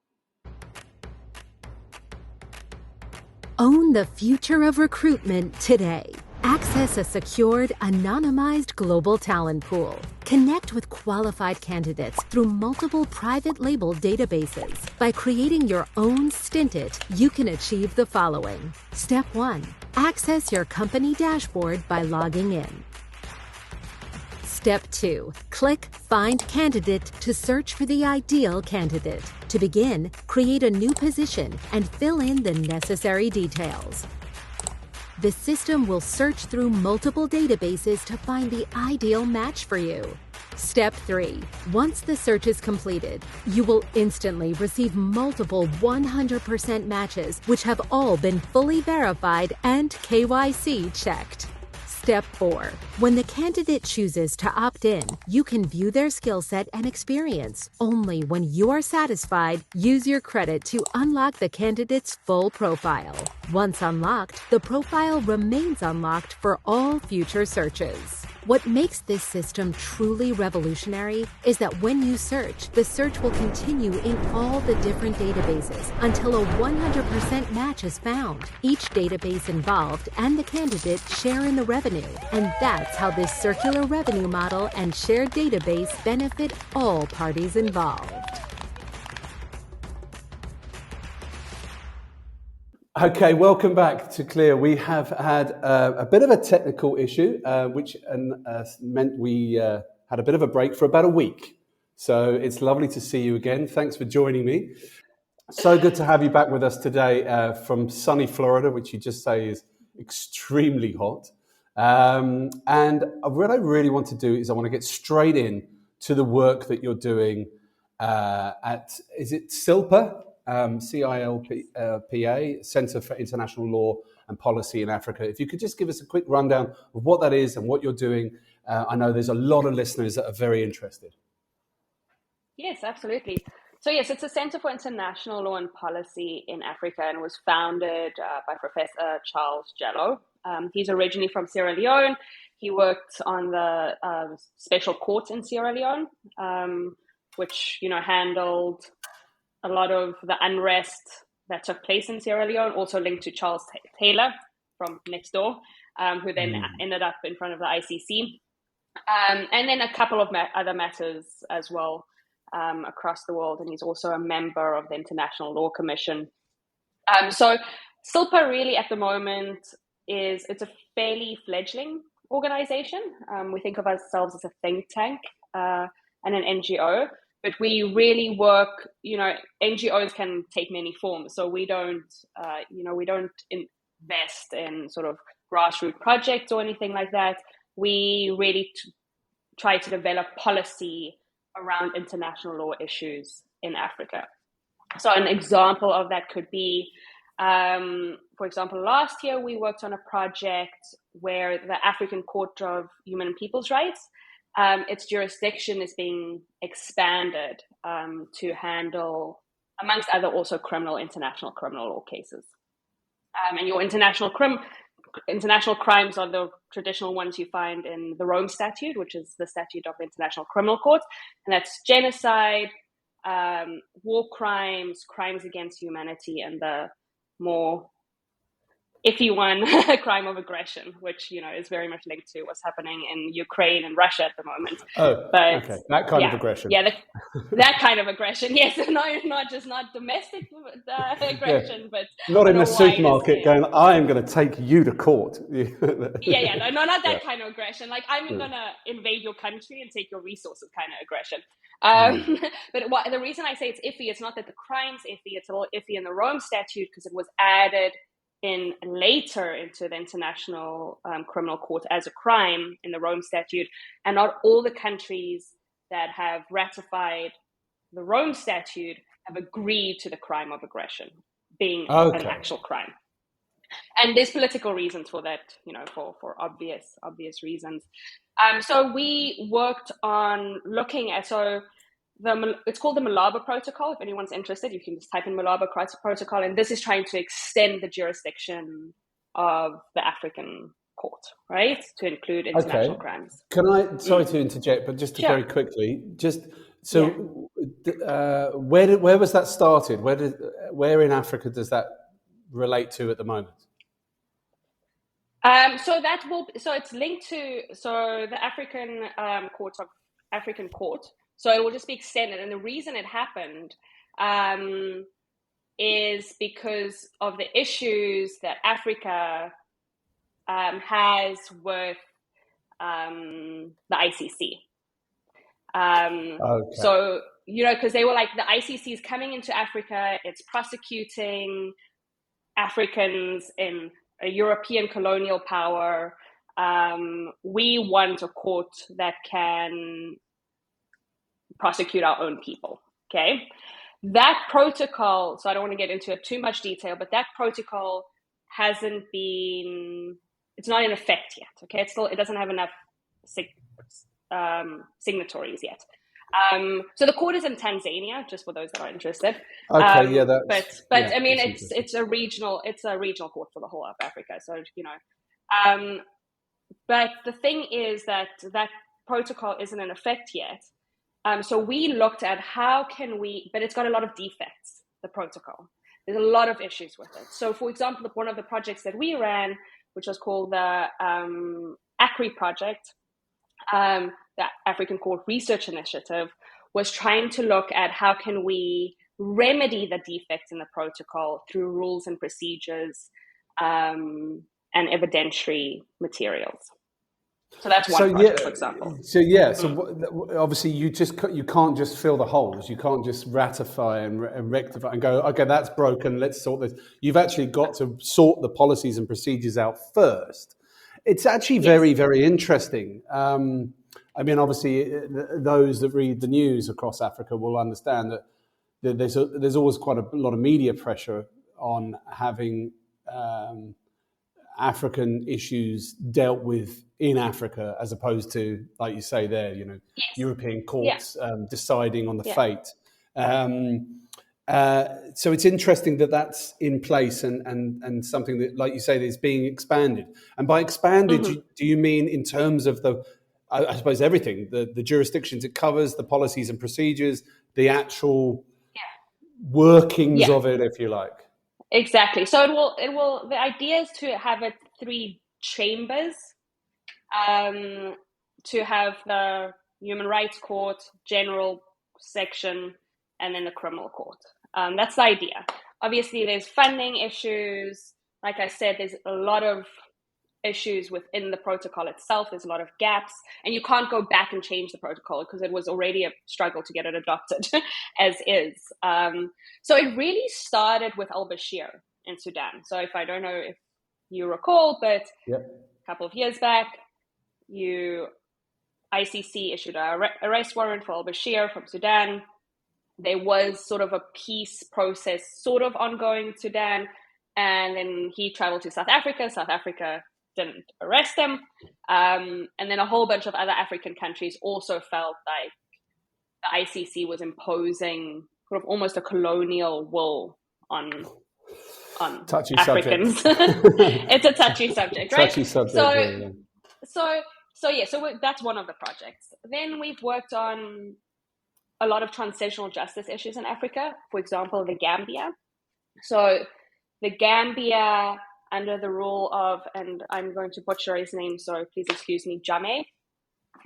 Own the future of recruitment today. Access a secured, anonymized global talent pool. Connect with qualified candidates through multiple private label databases. By creating your own Stintit, you can achieve the following. Step 1. Access your company dashboard by logging in. Step 2. Click Find Candidate to search for the ideal candidate. To begin, create a new position and fill in the necessary details. The system will search through multiple databases to find the ideal match for you. Step 3. Once the search is completed, you will instantly receive multiple 100% matches which have all been fully verified and KYC checked. Step 4. When the candidate chooses to opt in, you can view their skill set and experience. Only when you are satisfied, use your credit to unlock the candidate's full profile. Once unlocked, the profile remains unlocked for all future searches. What makes this system truly revolutionary is that when you search, the search will continue in all the different databases until a 100% match is found. Each database involved and the candidate share in the revenue, and that's how this circular revenue model and shared database benefit all parties involved. Okay, welcome back to Clea. We have had a bit of a technical issue, which meant we had a bit of a break for about a week. So it's lovely to see you again. Thanks for joining me. So good to have you back with us today from sunny Florida, which you just say is extremely hot. And what I really want to do is I want to get straight in to the work that you're doing is it CILPA? CILPA, Center for International Law and Policy in Africa. If you could just give us a quick rundown of what that is and what you're doing. I know there's a lot of listeners that are very interested. Yes, absolutely. So yes, it's a Center for International Law and Policy in Africa and was founded by Professor Charles Jallow. He's originally from Sierra Leone. He worked on the special court in Sierra Leone, which handled a lot of the unrest that took place in Sierra Leone, also linked to Charles Taylor from next door, who then ended up in front of the ICC. And then a couple of other matters as well across the world. And he's also a member of the International Law Commission. So CILPA really at the moment it's a fairly fledgling organization. We think of ourselves as a think tank and an NGO. But we really work, NGOs can take many forms. So we don't invest in sort of grassroots projects or anything like that. We really try to develop policy around international law issues in Africa. So an example of that could be, for example, last year we worked on a project where the African Court of Human and People's Rights, its jurisdiction is being expanded to handle, amongst other, also international criminal law cases. And your international international crimes are the traditional ones you find in the Rome Statute, which is the statute of the International Criminal Court. And that's genocide, war crimes, crimes against humanity, and the more iffy one, crime of aggression, which, is very much linked to what's happening in Ukraine and Russia at the moment. Oh, but okay. That kind of aggression. Yeah, that kind of aggression. Yes, not domestic aggression, but not in the supermarket going, I am going to take you to court. No, not that kind of aggression. Like, I'm going to invade your country and take your resources kind of aggression. But the reason I say it's iffy, it's not that the crime's iffy, it's a little iffy in the Rome Statute because it was added in later into the International Criminal Court as a crime in the Rome Statute, and not all the countries that have ratified the Rome Statute have agreed to the crime of aggression being an actual crime. And there's political reasons for that, for obvious reasons. So we worked on looking at, it's called the Malaba Protocol. If anyone's interested, you can just type in Malaba Protocol, and this is trying to extend the jurisdiction of the African court, right, to include international crimes. Can I? Sorry to interject, but just very quickly, where was that started? Where in Africa does that relate to at the moment? So it's linked to the African Court. So it will just be extended. And the reason it happened is because of the issues that Africa has with the ICC. So, because they were like, the ICC is coming into Africa, it's prosecuting Africans in a European colonial power. We want a court that can prosecute our own people. Okay, that protocol, so I don't want to get into too much detail, but that protocol it's not in effect yet. Okay, it doesn't have enough signatories yet. So the court is in Tanzania, just for those that are interested. But I mean, it's a regional court for the whole of Africa. So but the thing is that protocol isn't in effect yet. So we looked at but it's got a lot of defects, the protocol. There's a lot of issues with it. So, for example, one of the projects that we ran, which was called the ACRI project, the African Court Research Initiative, was trying to look at how can we remedy the defects in the protocol through rules and procedures and evidentiary materials. So that's one project, for example. So obviously you can't just fill the holes. You can't just ratify and rectify and go, okay, that's broken, let's sort this. You've actually got to sort the policies and procedures out first. It's actually very, very interesting. I mean, obviously, those that read the news across Africa will understand that there's always quite a lot of media pressure on having African issues dealt with in Africa, as opposed to, like you say there, European courts deciding on the fate. So it's interesting that that's in place and something that, like you say, is being expanded. And by expanded, do you mean in terms of I suppose everything, the jurisdictions it covers, the policies and procedures, the actual workings of it, if you like? Exactly. So it will. The idea is to have it 3 chambers. To have the Human Rights Court, General Section, and then the Criminal Court. That's the idea. Obviously, there's funding issues. Like I said, there's a lot of issues within the protocol itself. There's a lot of gaps, and you can't go back and change the protocol because it was already a struggle to get it adopted as is. So it really started with al-Bashir in Sudan. So I don't know if you recall, but a couple of years back, ICC issued an arrest warrant for al-Bashir from Sudan. There was sort of a peace process sort of ongoing in Sudan, and then he traveled to South Africa. South Africa didn't arrest him. And then a whole bunch of other African countries also felt like the ICC was imposing sort of almost a colonial will on on touchy Africans. subject. It's a touchy subject, right? Touchy subject. That's one of the projects. Then we've worked on a lot of transitional justice issues in Africa. For example, the Gambia. So the Gambia, under the rule of, and I'm going to butcher his name, so please excuse me, Jammeh,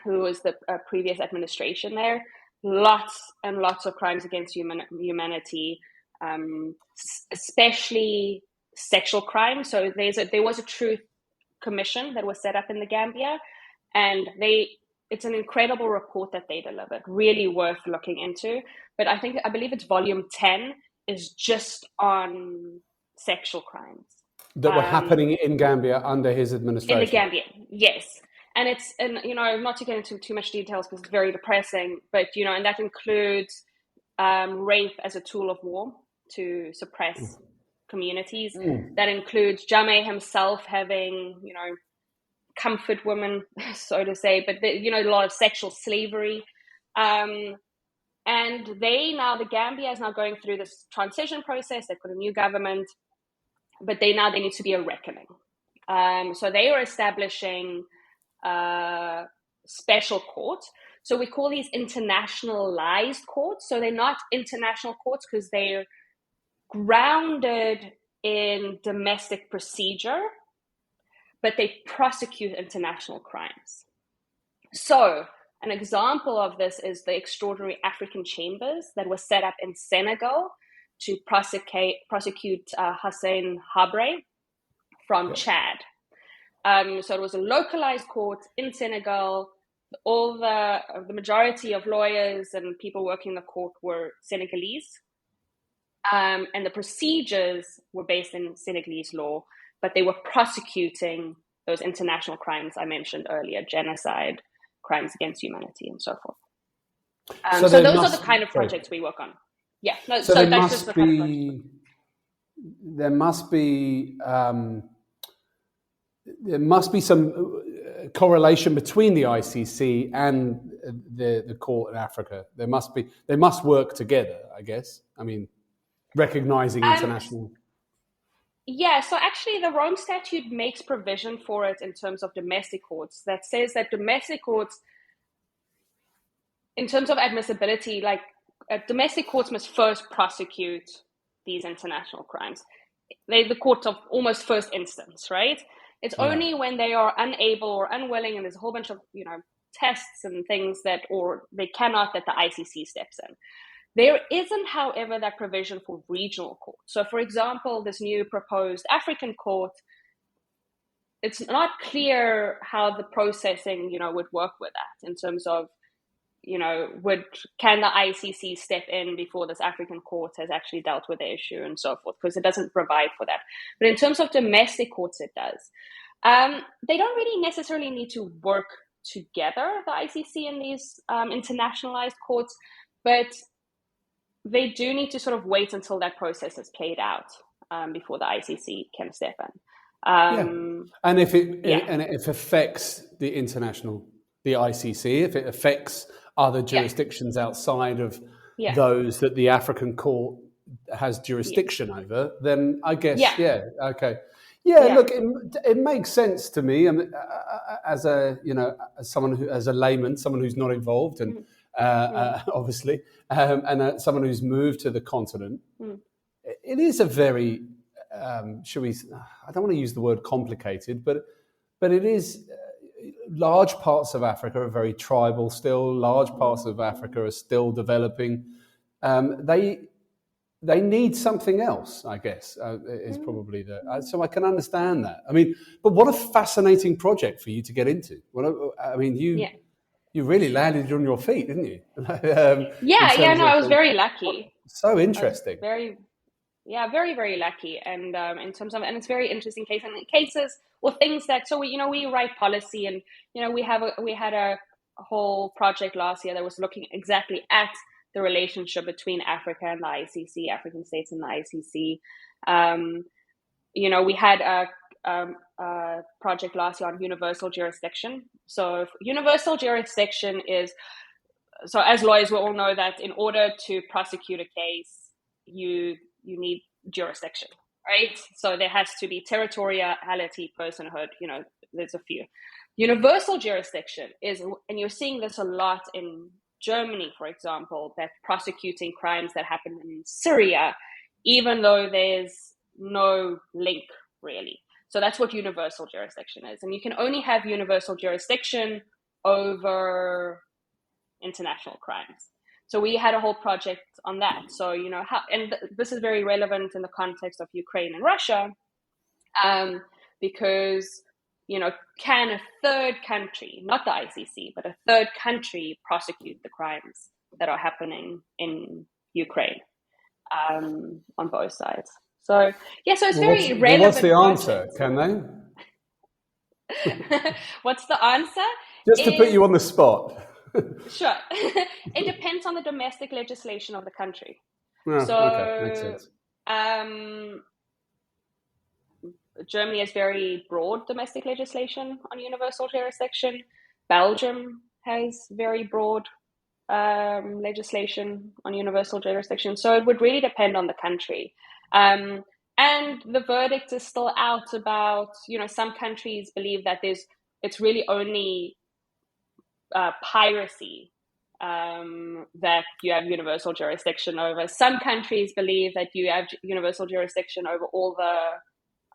who was the previous administration there. Lots and lots of crimes against humanity, especially sexual crimes. So there was a truth commission that was set up in the Gambia, and it's an incredible report that they delivered, really worth looking into. But I believe it's volume 10 is just on sexual crimes that were happening in Gambia under his administration. In the Gambia, yes. And not to get into too much details because it's very depressing, but, and that includes rape as a tool of war to suppress communities. That includes Jammeh himself having, comfort women, so to say, but, a lot of sexual slavery. And the Gambia is now going through this transition process. They've got a new government, but there needs to be a reckoning. So they are establishing special courts. So we call these internationalized courts. So they're not international courts because they're grounded in domestic procedure, but they prosecute international crimes. So an example of this is the Extraordinary African Chambers that was set up in Senegal to prosecute Hussein Habre from Chad. So it was a localized court in Senegal. All the majority of lawyers and people working the court were Senegalese. And the procedures were based in Senegalese law, but they were prosecuting those international crimes I mentioned earlier, genocide, crimes against humanity, and so forth. So those are the kind of projects we work on. Yeah. No, so that's just the kind of project. There must be some correlation between the ICC and the court in Africa. They must work together, I guess. I mean, recognizing international. Yeah, so actually the Rome Statute makes provision for it in terms of domestic courts that says that domestic courts, in terms of admissibility, domestic courts must first prosecute these international crimes. They're the court of almost first instance, right? It's only when they are unable or unwilling, and there's a whole bunch of tests and things or they cannot, that the ICC steps in. There isn't, however, that provision for regional courts. So, for example, this new proposed African court, it's not clear how the processing, would work with that in terms of, can the ICC step in before this African court has actually dealt with the issue and so forth, because it doesn't provide for that. But in terms of domestic courts, it does. They don't really necessarily need to work together, the ICC and these internationalized courts, but they do need to sort of wait until that process is played out before the ICC can step in. And if it affects the ICC, if it affects other jurisdictions outside of those that the African court has jurisdiction over, then I guess, okay. Look, it makes sense to me. I mean, as as a layman, someone who's not involved, and obviously, and someone who's moved to the continent, it is a very, I don't want to use the word complicated, but it is. Large parts of Africa are very tribal still. Large parts of Africa are still developing. They need something else, I guess, is probably so I can understand that. I mean, but what a fascinating project for you to get into. You really landed on your feet, didn't you? I was very lucky. So interesting. Very, very lucky. And in terms of, and it's very interesting cases or things that, so we write policy, and, we had a whole project last year that was looking exactly at the relationship between Africa and the ICC, African states and the ICC. We had a project last year on universal jurisdiction. So universal jurisdiction is, so as lawyers, we all know that in order to prosecute a case, you need jurisdiction, right? So there has to be territoriality, personhood, there's a few. Universal jurisdiction is, and you're seeing this a lot in Germany, for example, that prosecuting crimes that happen in Syria, even though there's no link really. So that's what universal jurisdiction is. And you can only have universal jurisdiction over international crimes. So we had a whole project on that. So, this is very relevant in the context of Ukraine and Russia, because, can a third country, not the ICC, but a third country prosecute the crimes that are happening in Ukraine, on both sides? So, so it's very relevant. What's the answer? Can they? What's the answer? Just to put you on the spot. Sure. It depends on the domestic legislation of the country. Oh, so, okay. Makes sense. Germany has very broad domestic legislation on universal jurisdiction. Belgium has very broad legislation on universal jurisdiction. So it would really depend on the country. And the verdict is still out about, some countries believe that it's really only piracy that you have universal jurisdiction over. Some countries believe that you have universal jurisdiction over all the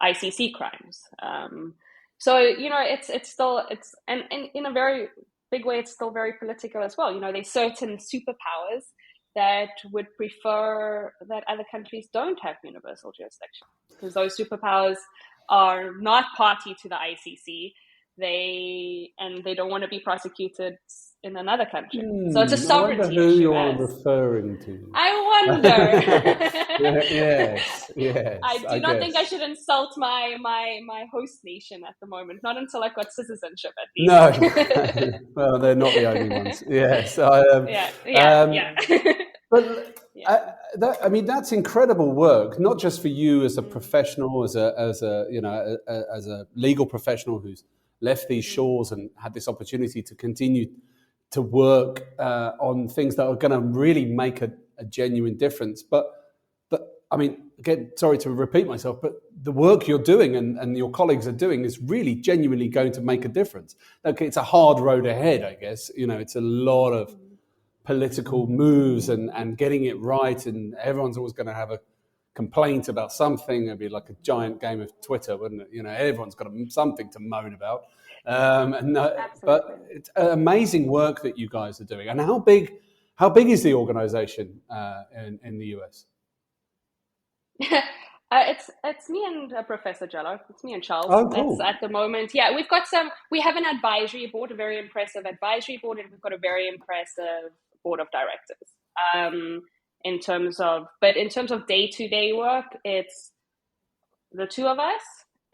ICC crimes. So it's still and in a very big way, it's still very political as well. There's certain superpowers that would prefer that other countries don't have universal jurisdiction, because those superpowers are not party to the ICC. They don't want to be prosecuted in another country. So it's a sovereignty issue. I wonder who you're referring to. I wonder. Yes. I do not think I should insult my host nation at the moment. Not until I've got citizenship, at least. No. Well, they're not the only ones. Yes. Yeah. But that's incredible work. Not just for you as a professional, as a legal professional who's left these shores and had this opportunity to continue to work on things that are going to really make a genuine difference. But again, sorry to repeat myself, but the work you're doing and your colleagues are doing is really genuinely going to make a difference. Okay, it's a hard road ahead, I guess. It's a lot of political moves and getting it right, and everyone's always going to have a complaint about something. It'd be like a giant game of Twitter, wouldn't it? Everyone's got something to moan about. But it's amazing work that you guys are doing. And how big is the organization in the US? It's me and Professor Jello. It's me and Charles. Oh, cool. That's at the moment. Yeah, we have an advisory board, a very impressive advisory board, and we've got a very impressive board of directors. In terms of day-to-day work, it's the two of us.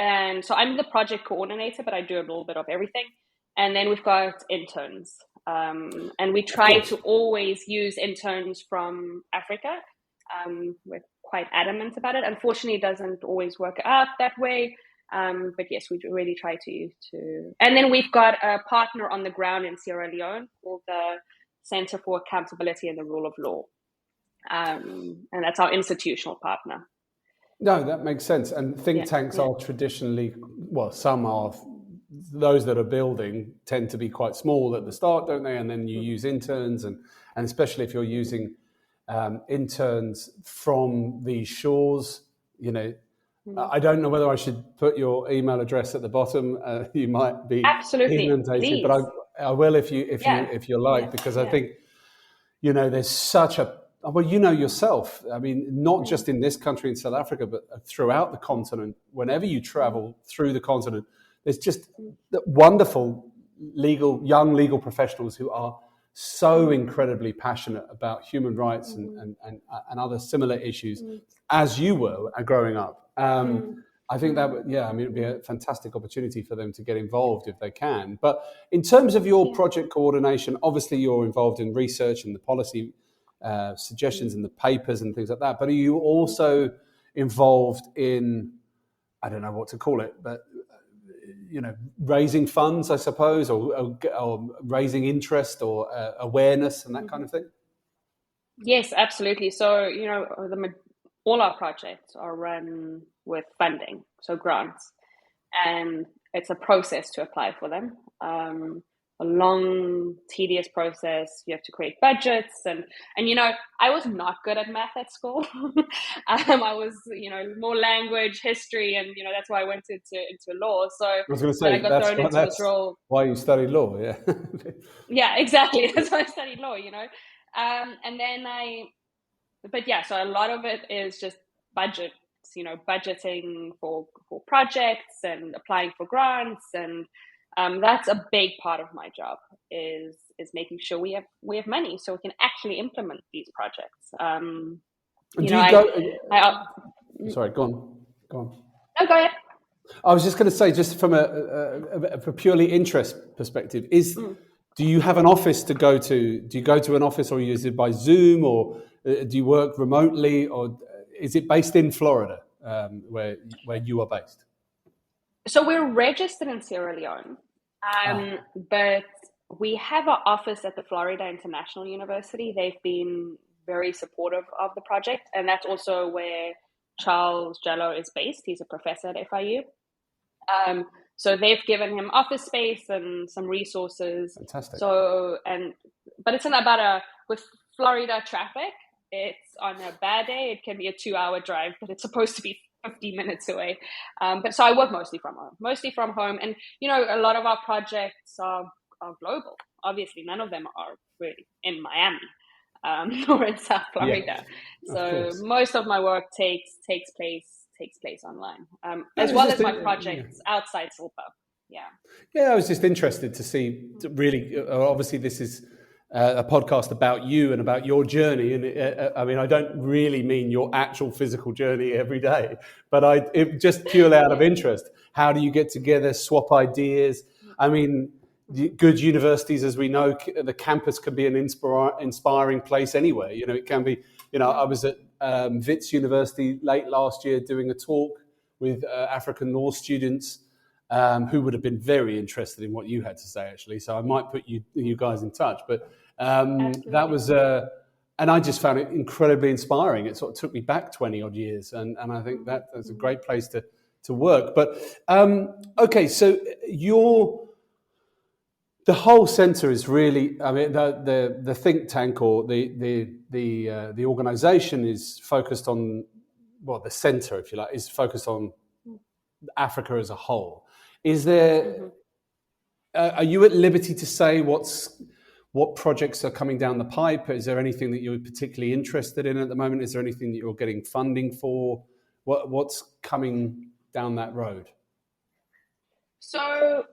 And so I'm the project coordinator, but I do a little bit of everything. And then we've got interns. And we try to always use interns from Africa. We're quite adamant about it. Unfortunately, it doesn't always work out that way. But yes, we really try to. And then we've got a partner on the ground in Sierra Leone called the Center for Accountability and the Rule of Law. And that's our institutional partner. No, that makes sense. And think tanks are traditionally, some are, those that are building tend to be quite small at the start, don't they? And then you use interns, and especially if you're using interns from these shores, I don't know whether I should put your email address at the bottom. You might be absolutely inundated, please. but I will if you like, because I think there's such a yourself. I mean, not just in this country in South Africa, but throughout the continent. Whenever you travel through the continent, there's just wonderful young legal professionals who are so incredibly passionate about human rights and other similar issues as you were growing up. I think that it'd be a fantastic opportunity for them to get involved if they can. But in terms of your project coordination, obviously you're involved in research and the policy suggestions and the papers and things like that. But are you also involved in, I don't know what to call it, but raising funds, I suppose, or raising interest or awareness and that kind of thing? Yes, absolutely. So all our projects are run with funding, so grants, and it's a process to apply for them. A long, tedious process. You have to create budgets, and I was not good at math at school. I was more language, history, and that's why I went into law. So I was going to when say I got thrown into this role, why you studied law, yeah. yeah, exactly. That's why I studied law. And then so a lot of it is just budgets. Budgeting for projects and applying for grants, and that's a big part of my job is making sure we have money so we can actually implement these projects. Sorry, go on. No, go ahead. I was just going to say, just from a purely interest perspective, do you have an office to go to? Do you go to an office, or is it by Zoom, or do you work remotely, or is it based in Florida, where you are based? So we're registered in Sierra Leone, but we have an office at the Florida International University. They've been very supportive of the project, and that's also where Charles Jello is based. He's a professor at FIU. So they've given him office space and some resources. Fantastic. But it's with Florida traffic, it's on a bad day, it can be a 2-hour drive, but it's supposed to be 50 minutes away. But so I work mostly from home. And, a lot of our projects are global. Obviously, none of them are really in Miami or in South Florida. Yeah, so most of my work takes place online, as well as my projects outside CILPA. Yeah, I was just interested to see, really, obviously this is a podcast about you and about your journey. And I mean, I don't really mean your actual physical journey every day, but it just purely out of interest. How do you get together, swap ideas? I mean, good universities, as we know, the campus can be an inspiring place anyway. It can be, I was at Wits University late last year doing a talk with African law students who would have been very interested in what you had to say, actually. So I might put you guys in touch. But that was, and I just found it incredibly inspiring. It sort of took me back 20 odd years. And I think that's a great place to work. But okay, so the whole centre is really, I mean, the think tank or the organisation is focused on, well, the centre, if you like, is focused on Africa as a whole. Is there? Are you at liberty to say what projects are coming down the pipe? Is there anything that you're particularly interested in at the moment? Is there anything that you're getting funding for? What's coming down that road? So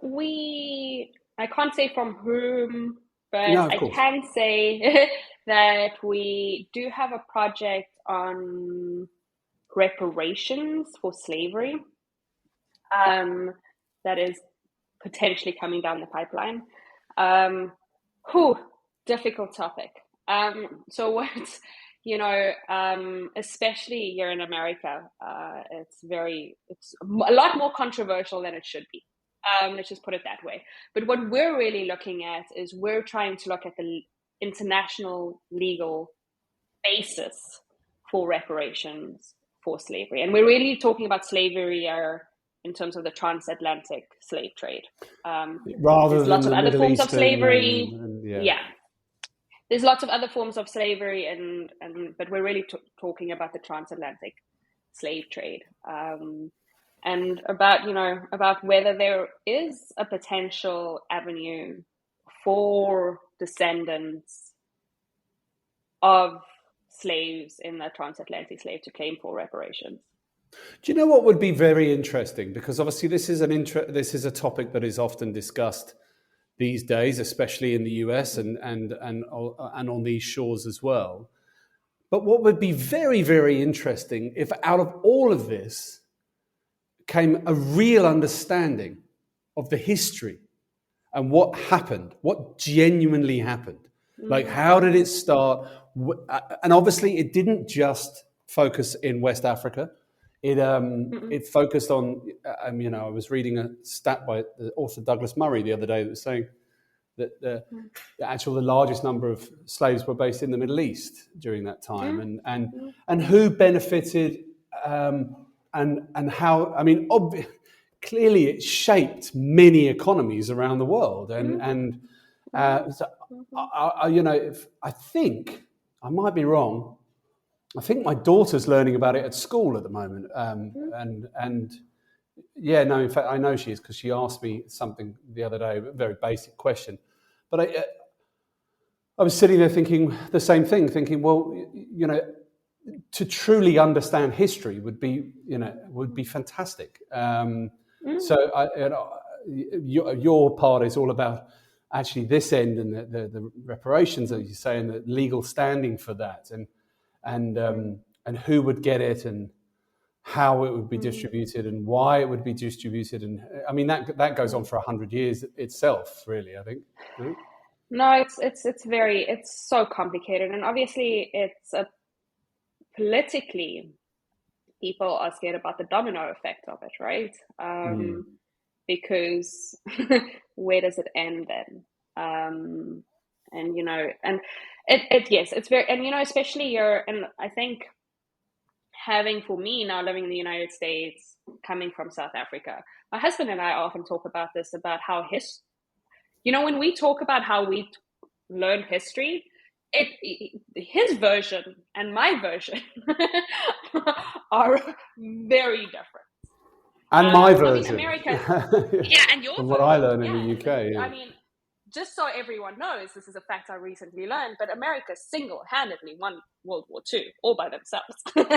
I can't say from whom, but I can say that we do have a project on reparations for slavery that is potentially coming down the pipeline. Difficult topic. So what, especially here in America, it's a lot more controversial than it should be. Let's just put it that way. But what we're really looking at is we're trying to look at the international legal basis for reparations for slavery. And we're really talking about slavery in terms of the transatlantic slave trade. Rather there's lots than of other forms of slavery. Yeah. There's lots of other forms of slavery, but we're really talking about the transatlantic slave trade. And about whether there is a potential avenue for descendants of slaves in the transatlantic slave to claim for reparations. Do you know what would be very interesting? Because obviously this is a topic that is often discussed these days, especially in the US and on these shores as well. But what would be very, very interesting if out of all of this came a real understanding of the history and what happened, what genuinely happened. Like, how did it start? And obviously it didn't just focus in West Africa. It focused on, I was reading a stat by the author Douglas Murray the other day that was saying that the largest number of slaves were based in the Middle East during that time, and who benefited, and how. I mean, clearly it shaped many economies around the world, so I think I might be wrong. I think my daughter's learning about it at school at the moment, yeah, no, in fact, I know she is, because she asked me something the other day, a very basic question. But I was sitting there thinking the same thing, well, to truly understand history would be fantastic. So your part is all about actually this end, and the reparations, as you say, and the legal standing for that, and who would get it, and how it would be distributed, and why it would be distributed, and I mean that goes on for 100 years itself, really. I think. No, it's so complicated, and obviously it's politically, people are scared about the domino effect of it, right? Because where does it end then? And yes, it's very, and especially and I think, having, for me now, living in the United States, coming from South Africa, my husband and I often talk about this, about how when we talk about how we learn history, his version and my version are very different. And my version. I mean, America, yeah, and your what I learned in the UK. Yeah. I mean, just so everyone knows, this is a fact I recently learned, but America single-handedly won World War II all by themselves. But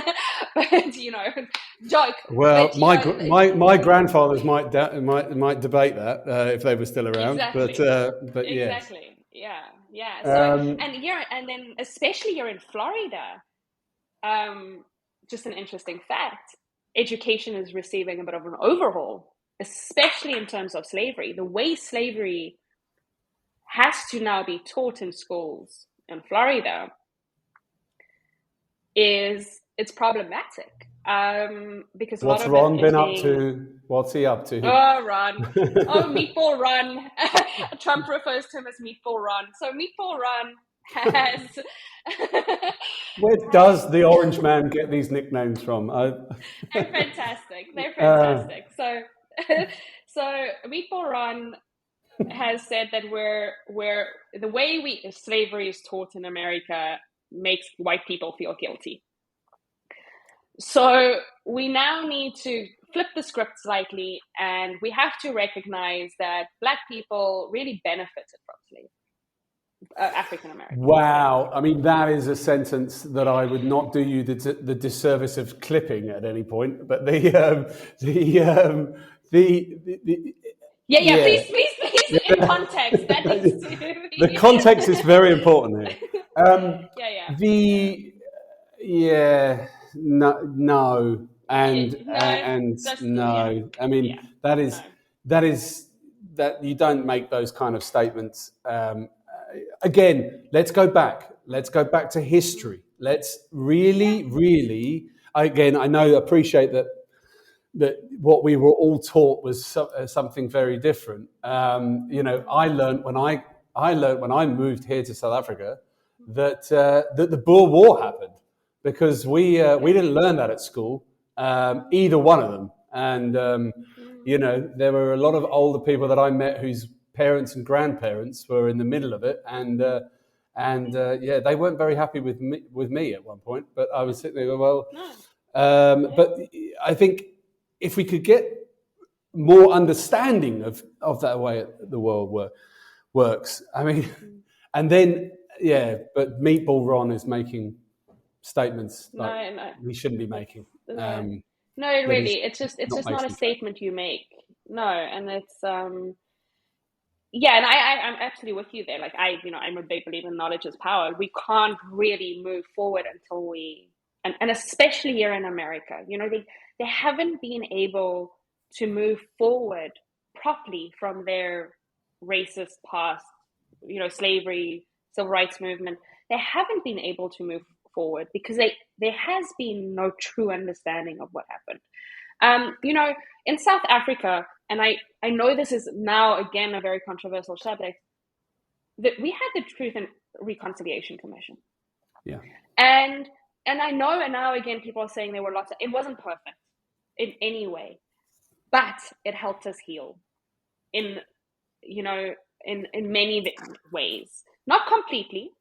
joke. Well, but, my grandfathers might debate that if they were still around. Exactly. But yes. Exactly. Yeah. So and then especially you're in Florida. Just an interesting fact: education is receiving a bit of an overhaul, especially in terms of slavery. The way slavery has to now be taught in schools in Florida it's problematic, because what's Ron been up to? What's he up to? Oh, Ron! Oh, Meatball Ron! Trump refers to him as Meatball Ron. So Meatball Ron has. Where does the Orange Man get these nicknames from? They're fantastic. They're fantastic. So Meatball Ron has said that we're the way slavery is taught in America makes white people feel guilty. So we now need to flip the script slightly, and we have to recognize that Black people really benefited from slavery. African Americans. Wow, I mean, that is a sentence that I would not do you the disservice of clipping at any point. But please, in context. That needs to be. The context is very important here. No. I mean, that you don't make those kind of statements. Again, let's go back to history. Let's really, again, appreciate that what we were all taught was something very different. I learned when I moved here to South Africa that the Boer War happened, because we didn't learn that at school, either one of them. And there were a lot of older people that I met whose parents and grandparents were in the middle of it, and they weren't very happy with me at one point. But I was sitting there going, well, but I think if we could get more understanding of that way the world works, I mean, and then but Meatball Ron is making statements we shouldn't be making. No, really, it's just not a statement you make. No, and it's and I'm absolutely with you there. Like I'm a big believer in knowledge is power. We can't really move forward until we, and especially here in America, they haven't been able to move forward properly from their racist past, slavery, civil rights movement. They haven't been able to move forward because there has been no true understanding of what happened. In South Africa, and I know this is now again a very controversial subject, we had the Truth and Reconciliation Commission. Yeah. And I know, and now again, people are saying there were lots of, it wasn't perfect in any way, but it helped us heal in many ways, not completely.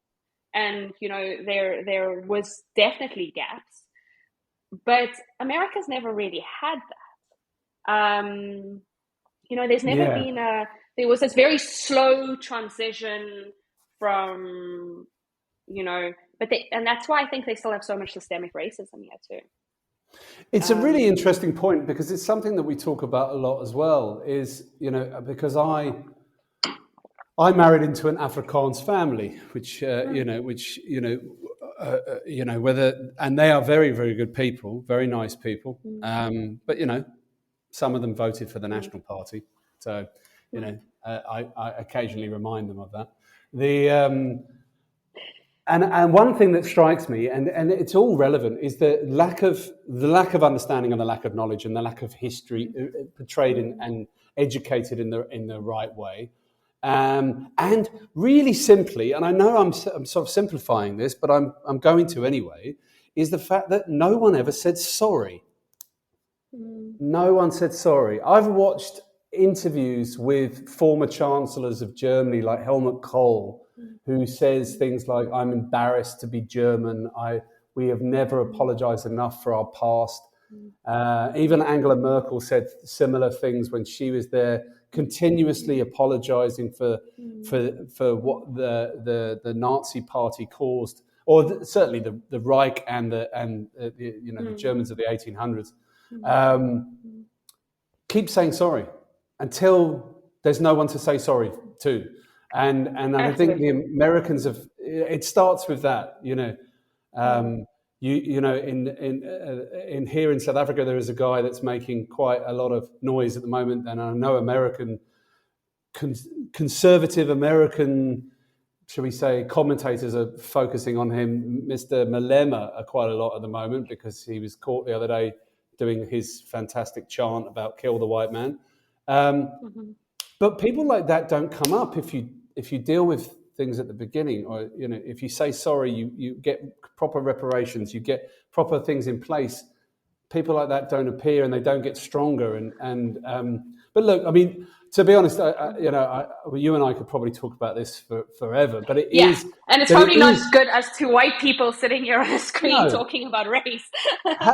And, there was definitely gaps, but America's never really had that. There's never been there was this very slow transition from, and that's why I think they still have so much systemic racism here too. It's a really interesting point, because it's something that we talk about a lot as well, is, because I married into an Afrikaans family, which, whether, and they are very, very good people, very nice people. But, some of them voted for the National Party. So, I occasionally remind them of that. And one thing that strikes me, and it's all relevant, is the lack of understanding and the lack of knowledge and the lack of history portrayed and educated in the right way. And really simply, and I know I'm sort of simplifying this, but I'm going to anyway, is the fact that no one ever said sorry. No one said sorry. I've watched interviews with former chancellors of Germany, like Helmut Kohl, who says things like, "I'm embarrassed to be German. We have never apologized enough for our past." Even Angela Merkel said similar things when she was there, continuously apologizing for what the Nazi Party caused, or certainly the Reich and the Germans of the 1800s. Keep saying sorry until there's no one to say sorry to. And I think the Americans have. It starts with that, in here in South Africa, there is a guy that's making quite a lot of noise at the moment, and I know American conservative American, shall we say, commentators are focusing on him, Mr. Malema, quite a lot at the moment, because he was caught the other day doing his fantastic chant about "kill the white man." But people like that don't come up if you deal with things at the beginning, or if you say sorry, you get proper reparations, you get proper things in place. People like that don't appear, and they don't get stronger. But look, I mean, to be honest, you and I could probably talk about this forever. But it is, and it's probably not as good as two white people sitting here on a screen talking about race.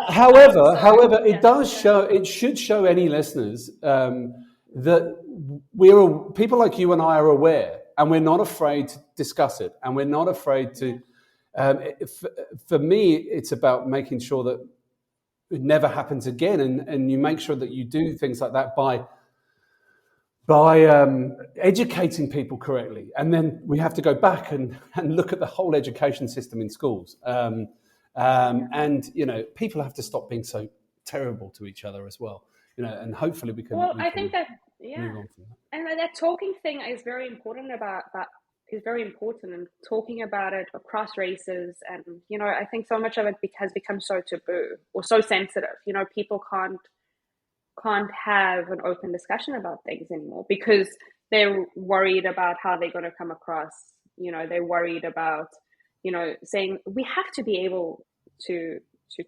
However, it does show. It should show any listeners that people like you and I are aware, and we're not afraid to discuss it, and we're not afraid to. For me, it's about making sure that it never happens again, and you make sure that you do things like that by educating people correctly. And then we have to go back and look at the whole education system in schools. And people have to stop being so terrible to each other as well. And hopefully we can. Well, I think that move on from that. And that talking thing is very important and talking about it across races. And I think so much of it has become so taboo or so sensitive. People can't have an open discussion about things anymore because they're worried about how they're going to come across. They're worried about saying we have to be able to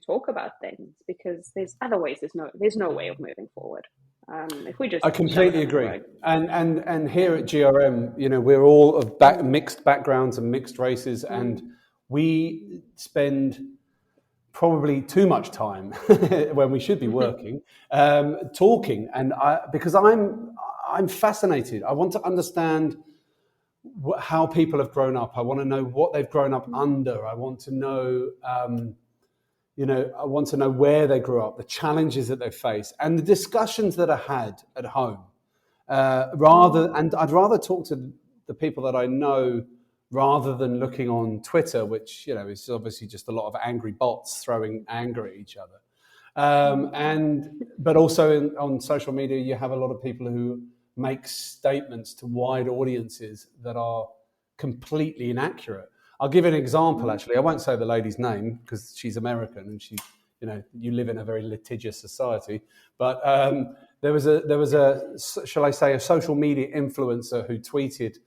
talk about things because there's other ways. There's no way of moving forward. If we just, I completely agree. And here at GRM, we're all of mixed backgrounds and mixed races, and we spend probably too much time when we should be working, talking. And because I'm fascinated. I want to understand how people have grown up. I want to know what they've grown up under. I want to know. I want to know where they grew up, the challenges that they face, and the discussions that are had at home. And I'd rather talk to the people that I know rather than looking on Twitter, which is obviously just a lot of angry bots throwing anger at each other. But also on social media, you have a lot of people who make statements to wide audiences that are completely inaccurate. I'll give an example, actually. I won't say the lady's name because she's American and she, you live in a very litigious society. But there was a, shall I say, a social media influencer who tweeted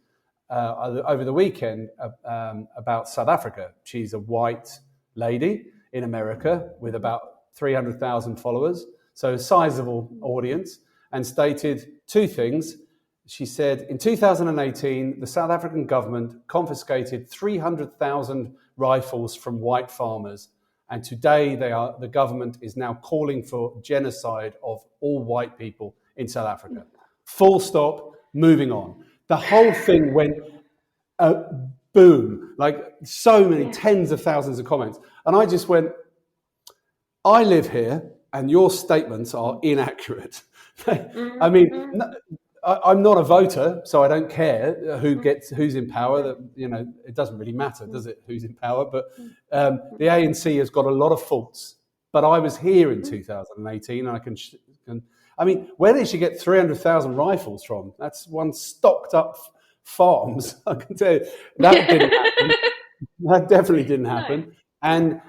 over the weekend about South Africa. She's a white lady in America with about 300,000 followers, so a sizable audience, and stated two things. She said, in 2018, the South African government confiscated 300,000 rifles from white farmers. And today the government is now calling for genocide of all white people in South Africa. Full stop, moving on. The whole thing went boom, like so many tens of thousands of comments. And I just went, I live here and your statements are inaccurate. I mean, I'm not a voter, so I don't care who's in power. That, you know, it doesn't really matter, does it? Who's in power? But the ANC has got a lot of faults. But I was here in 2018, and I can. I mean, where did she get 300,000 rifles from? That's one stocked up farms. I can tell you that didn't happen. That definitely didn't happen. And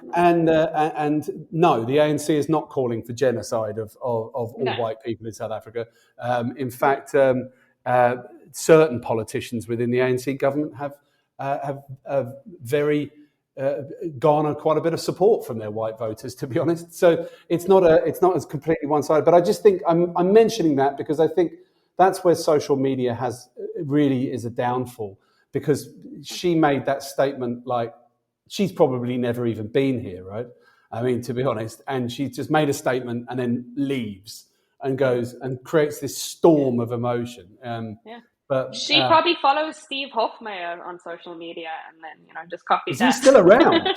no, the ANC is not calling for genocide of all white people in South Africa. In fact, certain politicians within the ANC government have very garnered quite a bit of support from their white voters, to be honest. So it's not as completely one-sided. But I just think I'm mentioning that because I think that's where social media really is a downfall, because she made that statement like, she's probably never even been here, right? I mean, to be honest. And she just made a statement and then leaves and goes and creates this storm of emotion. But she probably follows Steve Hofmeyr on social media and then, you know, just copies that. Is he still around?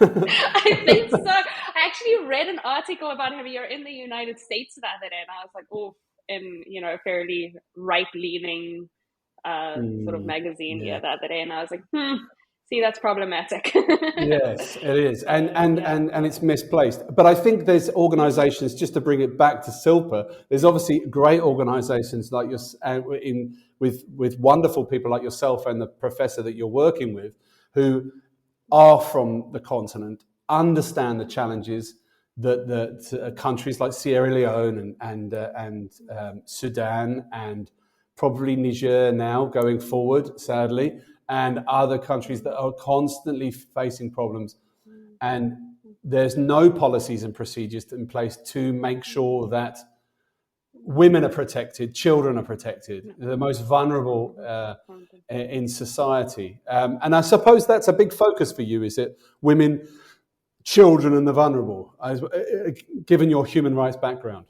I think so. I actually read an article about him here in the United States the other day, and I was like, oh, in, you know, a fairly right-leaning sort of magazine here the other day, and I was like, see, that's problematic. Yes, it is, and it's misplaced. But I think there's organisations, just to bring it back to CILPA, there's obviously great organisations like with wonderful people like yourself and the professor that you're working with, who are from the continent, understand the challenges that countries like Sierra Leone and Sudan and probably Niger now going forward, sadly, and other countries that are constantly facing problems. And there's no policies and procedures in place to make sure that women are protected, children are protected, the most vulnerable in society. And I suppose that's a big focus for you, is it? Women, children, and the vulnerable, given your human rights background.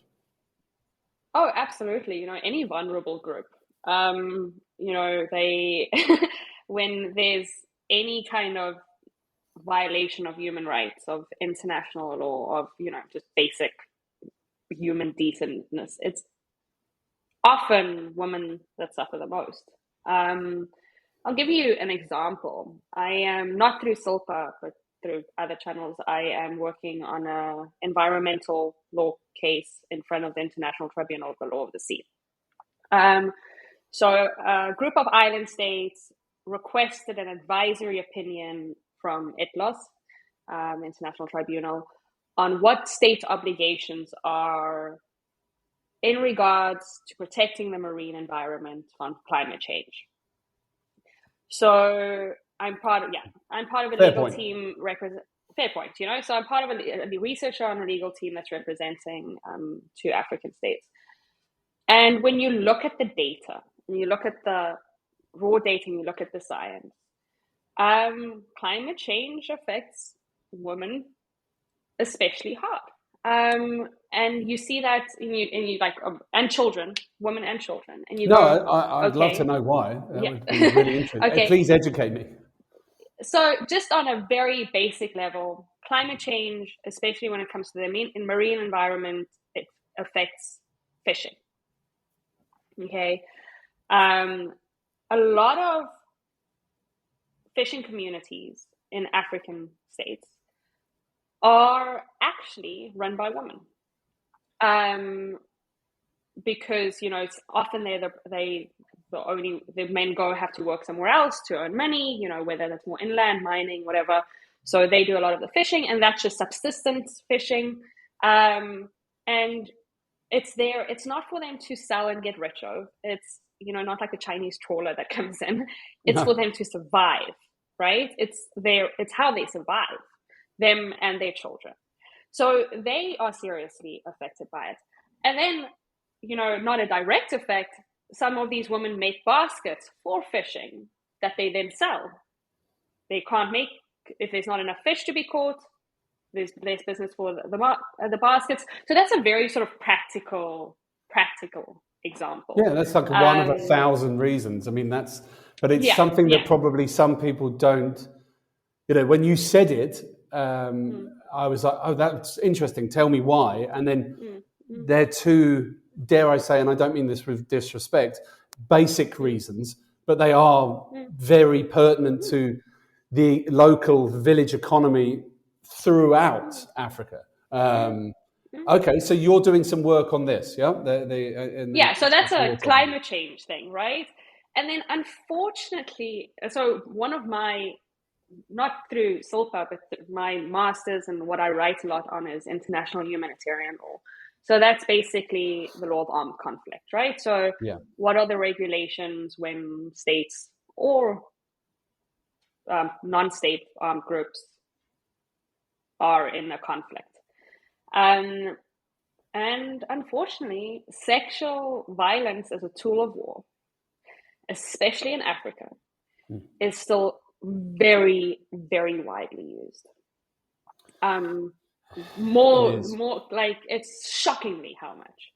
Oh, absolutely. You know, any vulnerable group. You know, they when there's any kind of violation of human rights, of international law, of, you know, just basic human decentness, it's often women that suffer the most. I'll give you an example. I am not through CILPA, but through other channels. I am working on an environmental law case in front of the International Tribunal for Law of the Sea. So a group of island states requested an advisory opinion from ITLOS, International Tribunal, on what state obligations are in regards to protecting the marine environment from climate change. So I'm part of a legal team. Fair point, you know. So I'm part of a researcher on a legal team that's representing 2 African states. And when you look at the data, and you look at the raw data, and you look at the science, climate change affects women especially hard. And you see that and children, women and children. And you I'd love to know why. That would be really interesting. Okay. Please educate me. So just on a very basic level, climate change, especially when it comes to the marine environment, it affects fishing. Okay. A lot of fishing communities in African states are actually run by women. Because, you know, it's often the men have to work somewhere else to earn money, you know, whether that's more inland, mining, whatever. So they do a lot of the fishing, and that's just subsistence fishing. And it's not for them to sell and get rich of. It's, not like a Chinese trawler that comes in. It's for them to survive, right? It's how they survive, them and their children. So they are seriously affected by it. And then, not a direct effect, some of these women make baskets for fishing that they then sell. They can't make, if there's not enough fish to be caught, there's less business for the baskets. So that's a very sort of practical example. Yeah, that's like one of 1,000 reasons. I mean, but it's something that probably some people don't, when you said it, I was like, oh, that's interesting. Tell me why. And then they're two, dare I say, and I don't mean this with disrespect, basic reasons, but they are very pertinent to the local village economy throughout Africa. Okay, so you're doing some work on this, yeah? So that's a climate change thing, right? And then unfortunately, so one of my, not through CILPA, but my master's and what I write a lot on is international humanitarian law. So that's basically the law of armed conflict, right? So what are the regulations when states or non-state armed groups are in a conflict? And unfortunately, sexual violence as a tool of war, especially in Africa, is still very, very widely used. More like, it's shockingly how much.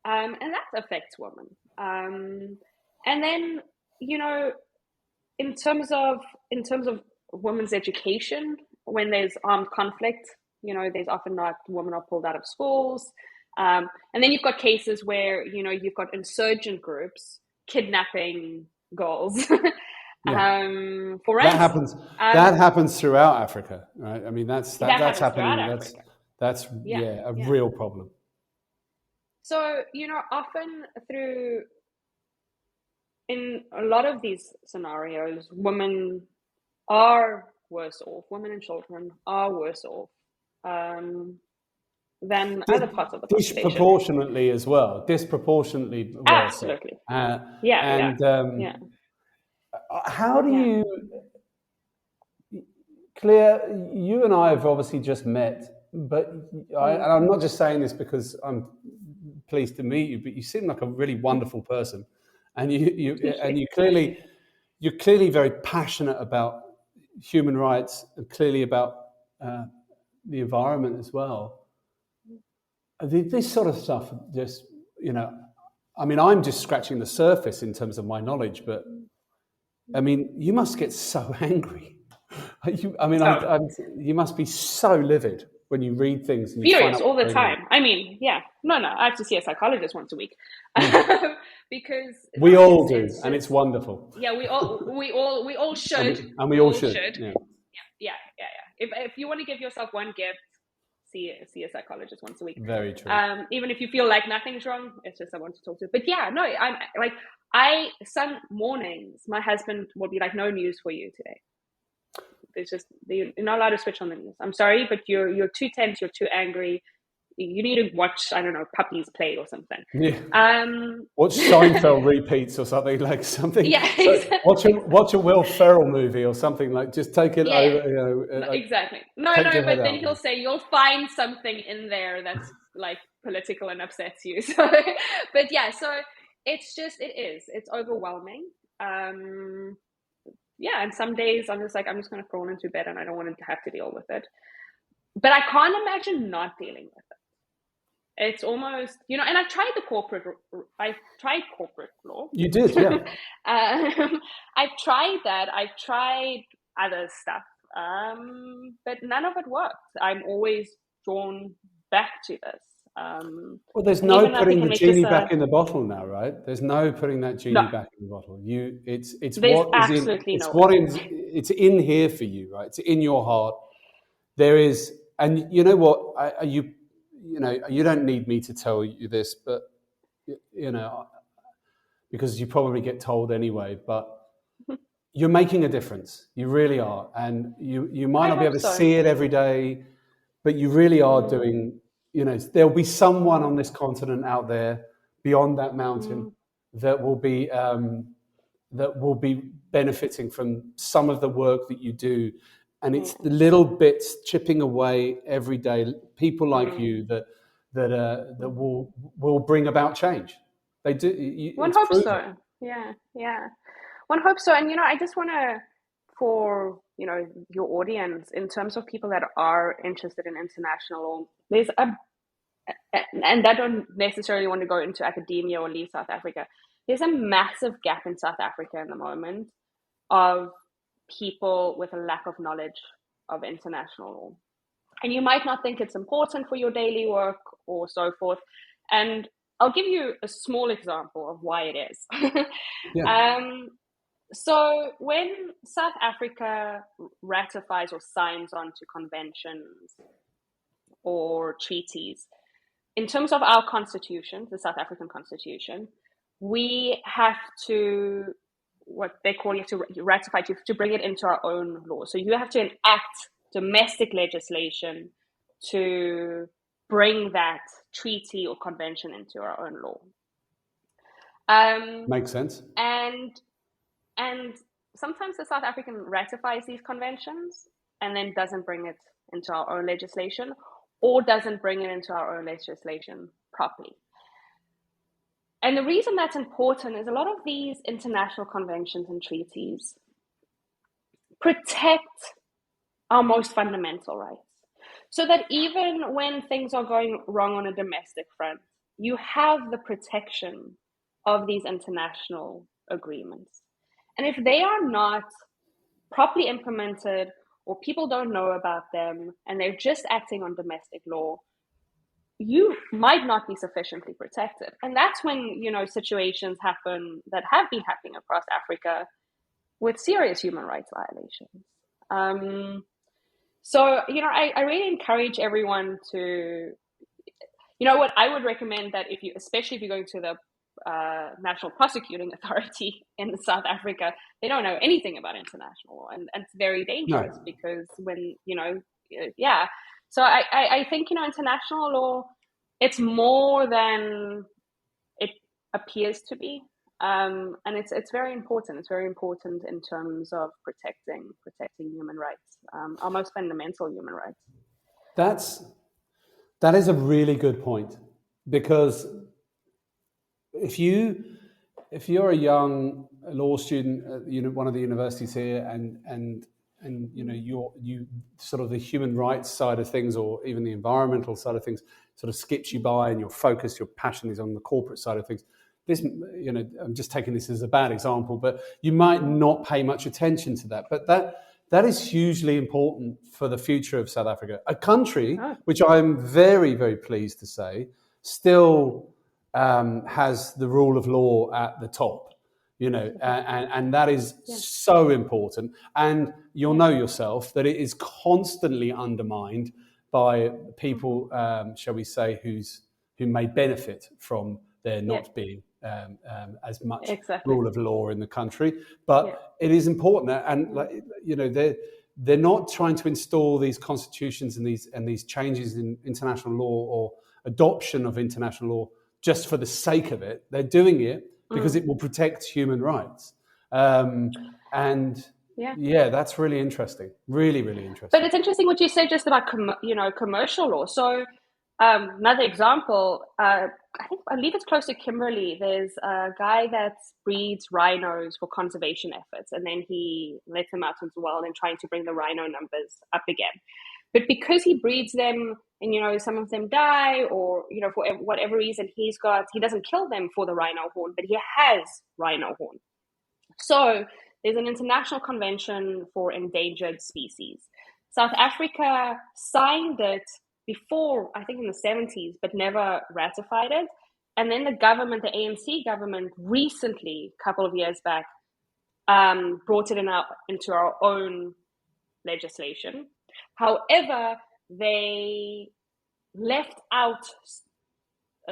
And that affects women. And then, in terms of women's education, when there's armed conflict, there's often not, women are pulled out of schools. And then you've got cases where, you've got insurgent groups kidnapping girls. For instance, that happens throughout Africa, right? I mean, that's happening. That's a real problem. So, often in a lot of these scenarios, women are worse off. Women and children are worse off than other parts of the population. Disproportionately as well. Disproportionately worse. Absolutely. How do you, Clea, you and I have obviously just met, but and I'm not just saying this because I'm pleased to meet you, but you seem like a really wonderful person, and you're clearly very passionate about human rights and clearly about the environment as well. This sort of stuff just, I mean, I'm just scratching the surface in terms of my knowledge, but I mean, you must get so angry. You must be so livid when you read things. And furious all the time. I mean, I have to see a psychologist once a week because we all do, and it's wonderful. Yeah, we all should, and we all should. Yeah. If you want to give yourself one gift, see a psychologist once a week. Very true. Even if you feel like nothing's wrong, it's just someone to talk to. But I'm like, some mornings my husband will be like, no news for you today. It's just, you're not allowed to switch on the news. I'm sorry, but you're too tense, you're too angry. You need to watch, I don't know, puppies play or something. Yeah. Watch Seinfeld repeats or something, like something. Yeah, exactly. Watch a Will Ferrell movie or something, like just take it over. Exactly. No, but then he'll say you'll find something in there that's like political and upsets you. So, but so it's overwhelming. And some days I'm just going to crawl into bed and I don't want to have to deal with it. But I can't imagine not dealing with it. It's almost, and I've tried corporate law. You did, yeah. I've tried that. I've tried other stuff, but none of it worked. I'm always drawn back to this. Well, there's no putting the genie back in the bottle now, right? There's no putting that genie back in the bottle. It's it's in here for you, right? It's in your heart. There is, and you know what? You don't need me to tell you this, but because you probably get told anyway. But you're making a difference. You really are, and you might not be able to see it every day, but you really are doing. There'll be someone on this continent out there beyond that mountain that will be benefiting from some of the work that you do. And it's the little bits chipping away every day. People like you that will bring about change. They do. One hopes so. Yeah. One hopes so. And I just want to, for your audience, in terms of people that are interested in international law, there's and I don't necessarily want to go into academia or leave South Africa. There's a massive gap in South Africa in the moment of people with a lack of knowledge of international law. And you might not think it's important for your daily work or so forth. And I'll give you a small example of why it is. So when South Africa ratifies or signs on to conventions or treaties, in terms of our constitution, the South African constitution, we have to, what they call, you have to ratify, to bring it into our own law. So you have to enact domestic legislation to bring that treaty or convention into our own law. Makes sense. And sometimes the South African ratifies these conventions and then doesn't bring it into our own legislation, or doesn't bring it into our own legislation properly. And the reason that's important is a lot of these international conventions and treaties protect our most fundamental rights. So that even when things are going wrong on a domestic front, you have the protection of these international agreements. And if they are not properly implemented, or people don't know about them and they're just acting on domestic law, you might not be sufficiently protected. And that's when, situations happen that have been happening across Africa with serious human rights violations. So, I really encourage everyone to, what I would recommend, that especially if you're going to the National Prosecuting Authority in South Africa, they don't know anything about international law, and it's very dangerous. Because when so I think international law, it's more than it appears to be, and it's very important. It's very important in terms of protecting human rights, our most fundamental human rights. That is a really good point, because if you're a young law student at one of the universities here, and you sort of the human rights side of things, or even the environmental side of things, sort of skips you by, and your focus, your passion is on the corporate side of things. This, I'm just taking this as a bad example, but you might not pay much attention to that. But that is hugely important for the future of South Africa, a country which I'm very, very pleased to say still has the rule of law at the top, and that is so important. And you'll know yourself that it is constantly undermined by people, shall we say, who may benefit from there not being as much rule of law in the country. But it is important, and they're not trying to install these constitutions and these changes in international law, or adoption of international law, just for the sake of it. They're doing it because it will protect human rights. That's really interesting. Really, really interesting. But it's interesting what you said just about commercial law. So another example, I believe it's close to Kimberley. There's a guy that breeds rhinos for conservation efforts, and then he lets them out into the wild and trying to bring the rhino numbers up again. But because he breeds them, and some of them die, or for whatever reason, he doesn't kill them for the rhino horn, but he has rhino horn. So there's an international convention for endangered species. South Africa signed it before, I think in the 70s, but never ratified it. And then the government, the ANC government, recently, a couple of years back, brought it into our own legislation. However, they left out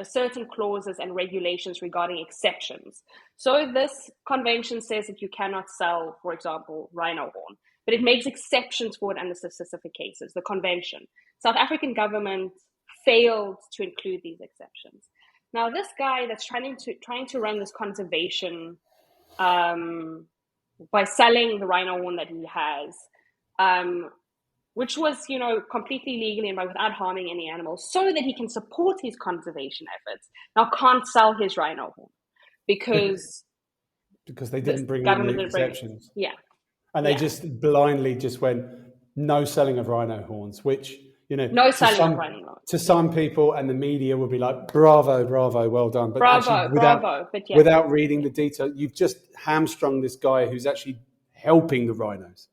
certain clauses and regulations regarding exceptions. So this convention says that you cannot sell, for example, rhino horn, but it makes exceptions for it under specific cases, the convention. South African government failed to include these exceptions. Now this guy that's trying to run this conservation by selling the rhino horn that he has, which was, completely legally and without harming any animals, so that he can support his conservation efforts. Now can't sell his rhino horn because they didn't bring in the exceptions. Yeah. And they just blindly just went, no selling of rhino horns, which, no selling of rhino horns. To some people, and the media will be like, bravo, well done. But without reading the detail, you've just hamstrung this guy who's actually helping the rhinos.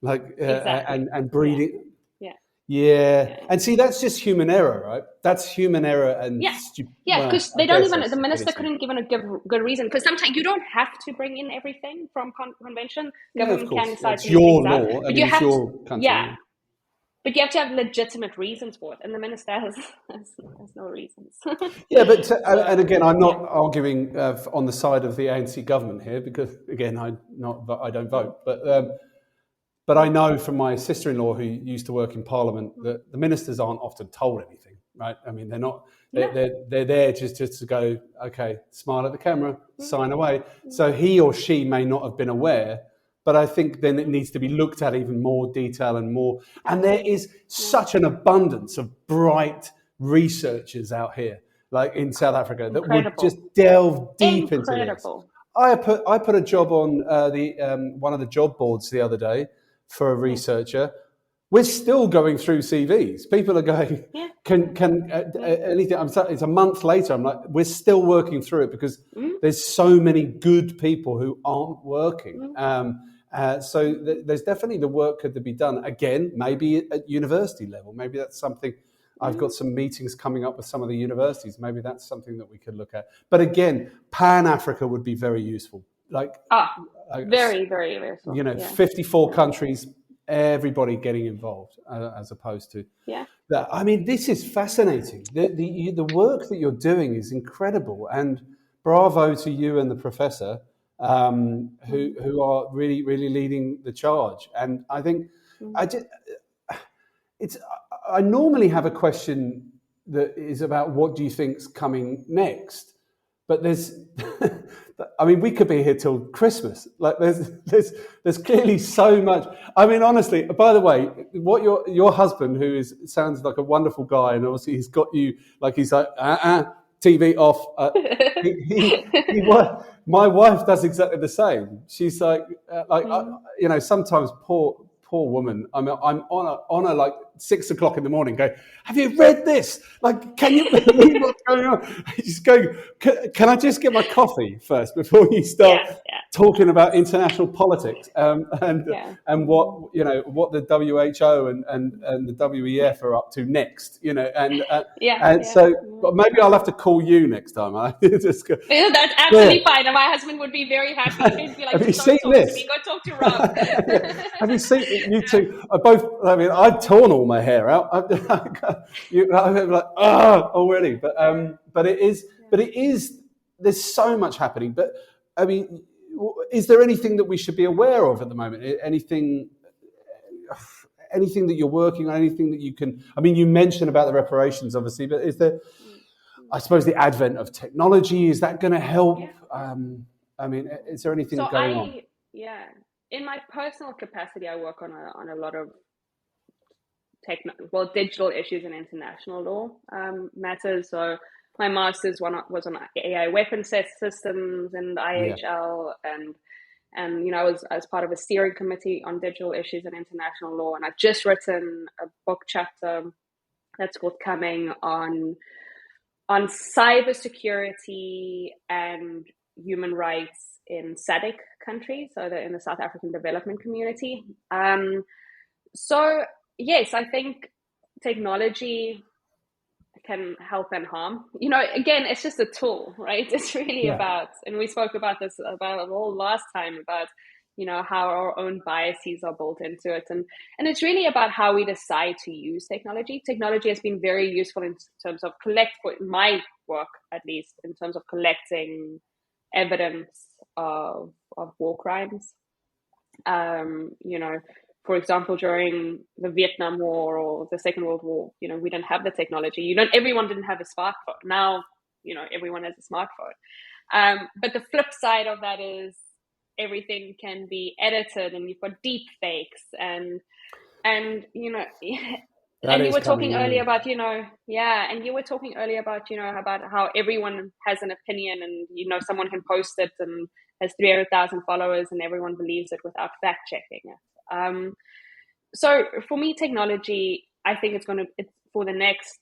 And breeding. Yeah. And see, that's just human error, right? That's human error. And because they don't even, the minister couldn't give a good reason, because sometimes you don't have to bring in everything from convention. Government can decide to your law. But it's your country. But you have to have legitimate reasons for it, and the minister has no reasons. And again, I'm not arguing on the side of the ANC government here, because again, I don't vote, but I know from my sister-in-law who used to work in Parliament that the ministers aren't often told anything, right? I mean, they're not. They're there just to go, okay, smile at the camera, sign away. So he or she may not have been aware, but I think then it needs to be looked at even more detail and more. And there is such an abundance of bright researchers out here, like in South Africa, that would just delve deep into this. I put a job on one of the job boards the other day for a researcher. We're still going through CVs. People are going, can anything? It's a month later. I'm like, we're still working through it because there's so many good people who aren't working. So there's definitely the work to be done. Again, maybe at university level. Maybe that's something. I've got some meetings coming up with some of the universities. Maybe that's something that we could look at. But again, Pan-Africa would be very useful. Very, very useful. 54 countries, everybody getting involved, as opposed to that. I mean, this is fascinating. The work that you're doing is incredible, and bravo to you and the professor, who are really, really leading the charge. And I think I normally have a question that is about what do you think's coming next, but there's. I mean, we could be here till Christmas. Like, there's clearly so much. I mean, honestly. By the way, what your husband, who sounds like a wonderful guy, and obviously he's got you. Like, he's like, TV off. My wife does exactly the same. She's like, sometimes poor woman. I'm on her like 6 o'clock in the morning. Go, have you read this? Like, can you believe what's going on? Just go. Can I just get my coffee first before you start talking about international politics and what the WHO and the WEF are up to next? So but maybe I'll have to call you next time. Just go, that's absolutely fine. And my husband would be very happy. He'd be like, have you seen this? Go talk to Rob. Have you seen you two? I mean, I've torn all my hair out. I'm like, already. But it is. There's so much happening. But I mean, is there anything that we should be aware of at the moment? Anything that you're working on? Anything that you can? I mean, you mentioned about the reparations, obviously, but is there? I suppose the advent of technology, is that going to help? I mean, is there anything going on? Yeah. In my personal capacity, I work on a lot of digital issues and international law matters. So my master's was on AI weapon systems and IHL, and I was as part of a steering committee on digital issues and international law. And I've just written a book chapter that's forthcoming on cybersecurity and human rights in SADC countries, so in the South African Development Community. So yes, I think technology can help and harm. Again, it's just a tool, right? It's really about, and we spoke about this about all last time about, how our own biases are built into it. And it's really about how we decide to use technology. Technology has been very useful in terms of my work, at least, in terms of collecting evidence of war crimes. For example, during the Vietnam War or the Second World War, we didn't have the technology. Everyone didn't have a smartphone. Now everyone has a smartphone. But the flip side of that is everything can be edited, and you've got deep fakes, and and you were talking earlier about about how everyone has an opinion, and someone can post it and has 300,000 followers, and everyone believes it without fact checking it. So for me, technology, I think it's for the next,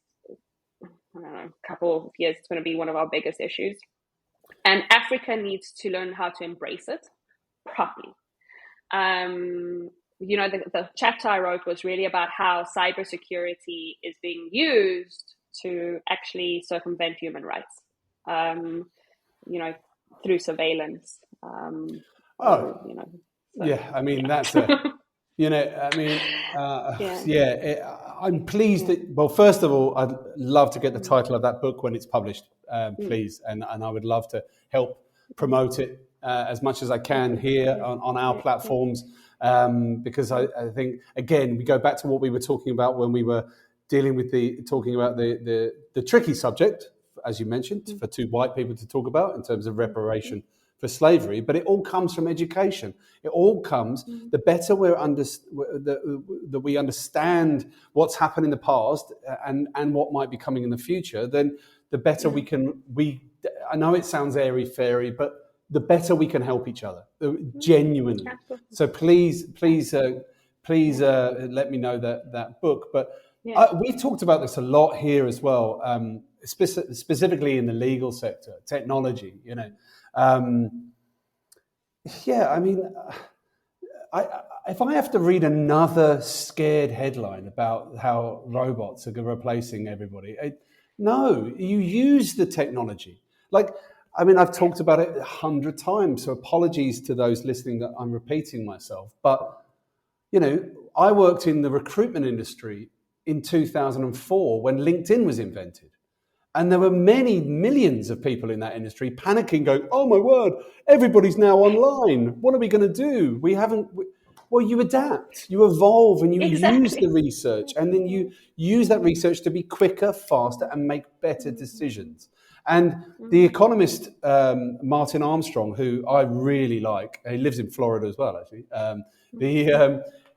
couple of years, it's going to be one of our biggest issues. And Africa needs to learn how to embrace it properly. The chapter I wrote was really about how cybersecurity is being used to actually circumvent human rights, through surveillance. Yeah, I mean, that's I'm pleased that, well, first of all, I'd love to get the title of that book when it's published, please. And I would love to help promote it as much as I can here on our platforms, because I think, again, we go back to what we were talking about when we were talking about the tricky subject, as you mentioned, for two white people to talk about in terms of reparation for slavery, but it all comes from education. It all comes, the better that we understand what's happened in the past and what might be coming in the future, then the better I know it sounds airy-fairy, but the better we can help each other, genuinely. So please let me know that book. But we've talked about this a lot here as well, specifically in the legal sector, technology, if I have to read another scared headline about how robots are replacing everybody, no, you use the technology. I've talked about it 100 times, so apologies to those listening that I'm repeating myself. But, I worked in the recruitment industry in 2004 when LinkedIn was invented. And there were millions of people in that industry panicking, going, oh my word, everybody's now online. What are we going to do? You adapt, you evolve, and you use the research. And then you use that research to be quicker, faster, and make better decisions. And the economist, Martin Armstrong, who I really like, he lives in Florida as well, actually.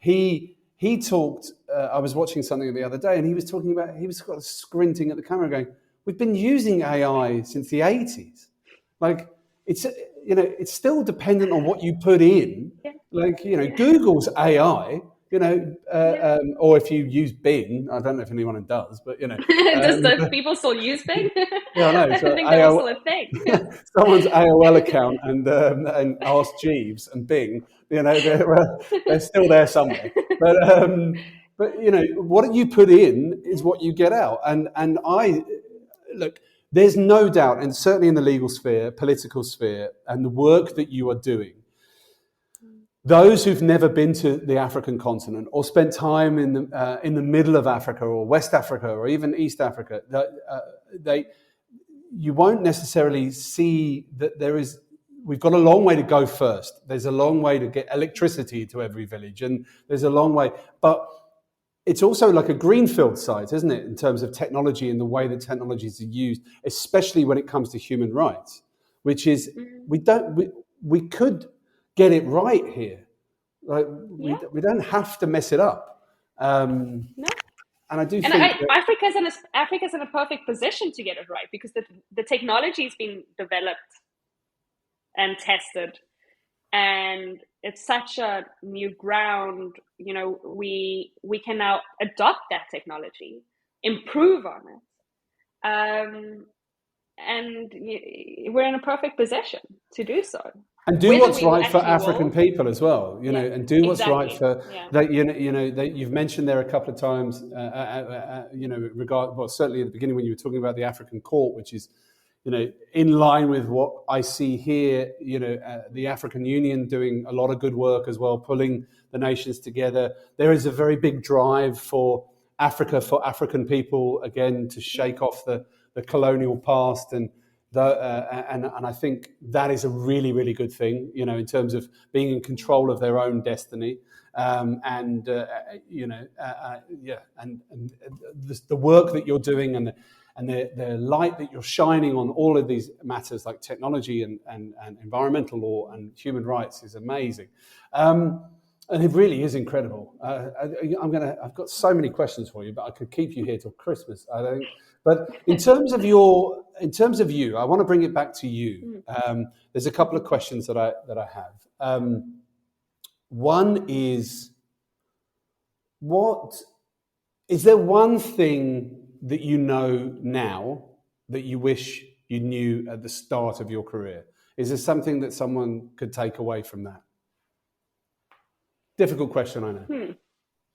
He talked, I was watching something the other day, and he was talking about, he was sort of squinting at the camera going, we've been using AI since the 80s. It's still dependent on what you put in. Google's AI, or if you use Bing, I don't know if anyone does, but Does people still use Bing? Yeah, I know. I think that was still a thing. Someone's AOL account and Ask Jeeves and Bing, they're still there somewhere. But what you put in is what you get out. And look, there's no doubt, and certainly in the legal sphere, political sphere, and the work that you are doing, those who've never been to the African continent or spent time in the middle of Africa or West Africa or even East Africa, you won't necessarily see that we've got a long way to go first. There's a long way to get electricity to every village, and there's a long way. But it's also like a greenfield site, isn't it, in terms of technology and the way that technologies are used, especially when it comes to human rights, which is we could get it right here. We don't have to mess it up. No. And I do think Africa's in a perfect position to get it right, because the technology has been developed and tested, and it's such a new ground. We can now adopt that technology, improve on it, and we're in a perfect position to do so. And do what's right for African people as well, and do what's right for that. That you've mentioned there a couple of times, certainly at the beginning when you were talking about the African court, which is, in line with what I see here, the African Union doing a lot of good work as well, pulling the nations together. There is a very big drive for Africa, for African people, again, to shake off the colonial past, and I think that is a really, really good thing, in terms of being in control of their own destiny, and the work that you're doing, and and the light that you're shining on all of these matters like technology and environmental law and human rights is amazing. And it really is incredible. I've got so many questions for you, but I could keep you here till Christmas, I think. But in terms of you, I want to bring it back to you. There's a couple of questions that I have. One is, is there one thing that you know now that you wish you knew at the start of your career? Is there something that someone could take away from that? Difficult question, I know.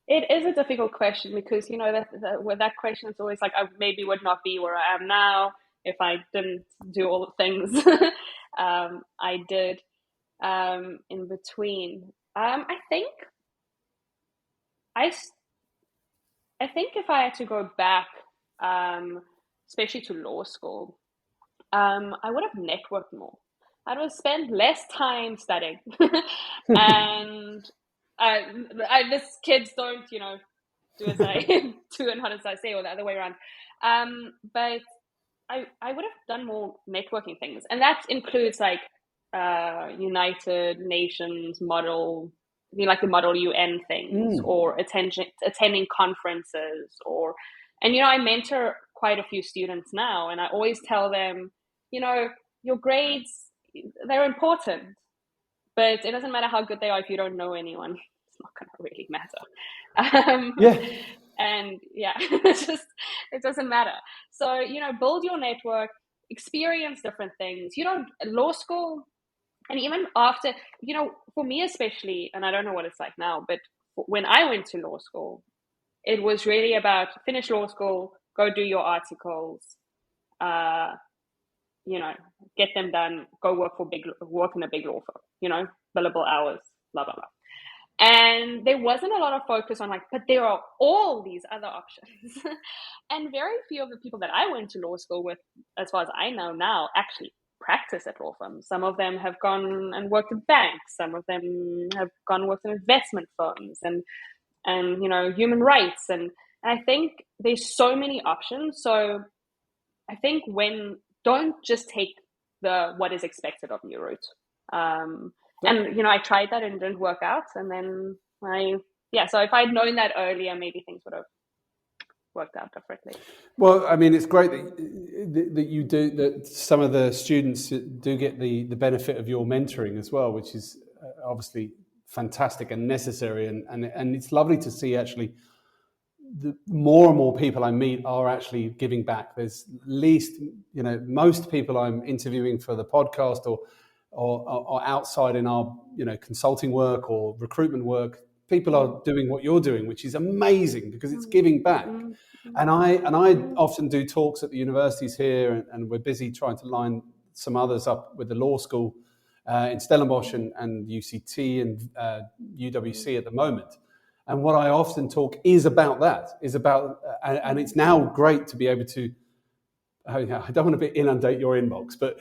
It is a difficult question because, with that question, it's always like, I maybe would not be where I am now if I didn't do all the things I did in between. I think if I had to go back, especially to law school, I would have networked more. I would have spent less time studying and this kids don't, do as I do and not as I say, or the other way around. But I would have done more networking things, and that includes like United Nations model, like the Model UN things, or attending conferences, and I mentor quite a few students now, and I always tell them, your grades, they're important. But it doesn't matter how good they are if you don't know anyone. It's not going to really matter. And it doesn't matter. So, build your network, experience different things. Law school, and even after, for me especially, and I don't know what it's like now, but when I went to law school, it was really about finish law school, go do your articles, get them done, go work in a big law firm, billable hours, blah, blah, blah. And there wasn't a lot of focus on but there are all these other options. And very few of the people that I went to law school with, as far as I know now, actually practice at law firms. Some of them have gone and worked at banks. Some of them have gone and worked in investment firms and human rights. And I think there's so many options. So I think don't just take what is expected of you route. And, I tried that and it didn't work out. And then so if I'd known that earlier, maybe things would have worked out differently. Well, I mean, it's great that you do, that some of the students do get the benefit of your mentoring as well, which is obviously fantastic and necessary. And it's lovely to see actually the more and more people I meet are actually giving back. There's at least, most people I'm interviewing for the podcast or outside in our, consulting work or recruitment work, people are doing what you're doing, which is amazing because it's giving back. And I often do talks at the universities here, and we're busy trying to line some others up with the law school in Stellenbosch and UCT and UWC at the moment. And what I often talk is about that, and it's now great to be able to, I don't want to inundate your inbox, but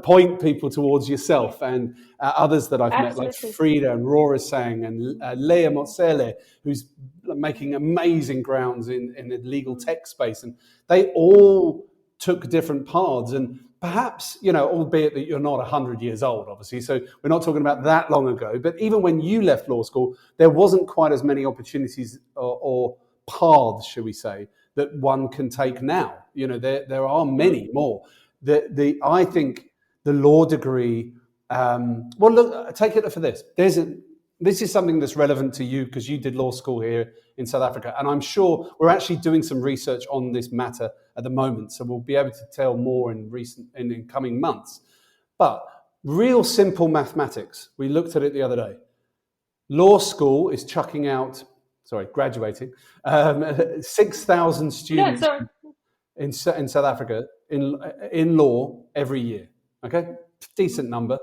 point people towards yourself and others that I've met, like Frida and Rora Sang and Lea Motsele, who's making amazing grounds in the legal tech space. And they all took different paths. And perhaps, albeit that you're not 100 years old, obviously, so we're not talking about that long ago, but even when you left law school, there wasn't quite as many opportunities or paths, shall we say, that one can take now. There are many more. I think the law degree, well, look, take it for this. This is something that's relevant to you because you did law school here in South Africa. And I'm sure we're actually doing some research on this matter at the moment. So we'll be able to tell more in coming months. But real simple mathematics. We looked at it the other day. Law school is graduating 6,000 students in South Africa in law every year. Okay, decent number.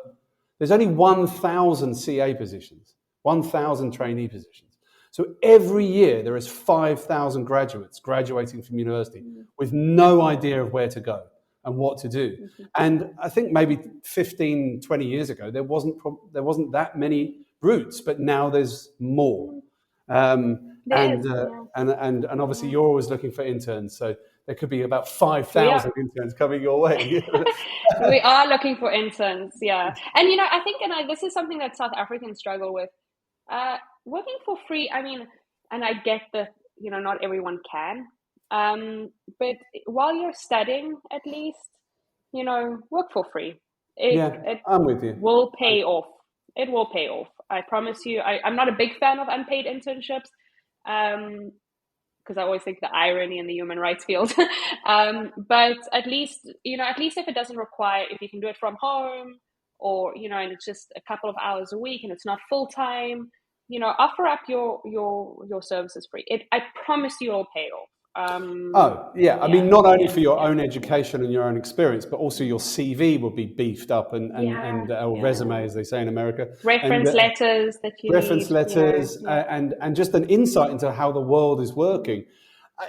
There's only 1,000 CA positions, 1,000 trainee positions. So every year there is 5,000 graduates graduating from university with no idea of where to go and what to do. And I think maybe 15, 20 years ago there wasn't that many routes, but now there's more. And obviously you're always looking for interns, so there could be about 5,000 interns coming your way. We are looking for interns, yeah. And I think, this is something that South Africans struggle with, working for free. I mean, and I get that not everyone can, but while you're studying, at least work for free. I'm with you. Will pay off. It will pay off. I promise you. I'm not a big fan of unpaid internships, because I always think the irony in the human rights field. But at least if it doesn't require, if you can do it from home, or and it's just a couple of hours a week and it's not full time, offer up your services free. I promise you it'll pay off. I mean, not only for your own education and your own experience, but also your CV will be beefed up and resume, as they say in America. Reference letters that you reference need, letters, and just an insight into how the world is working.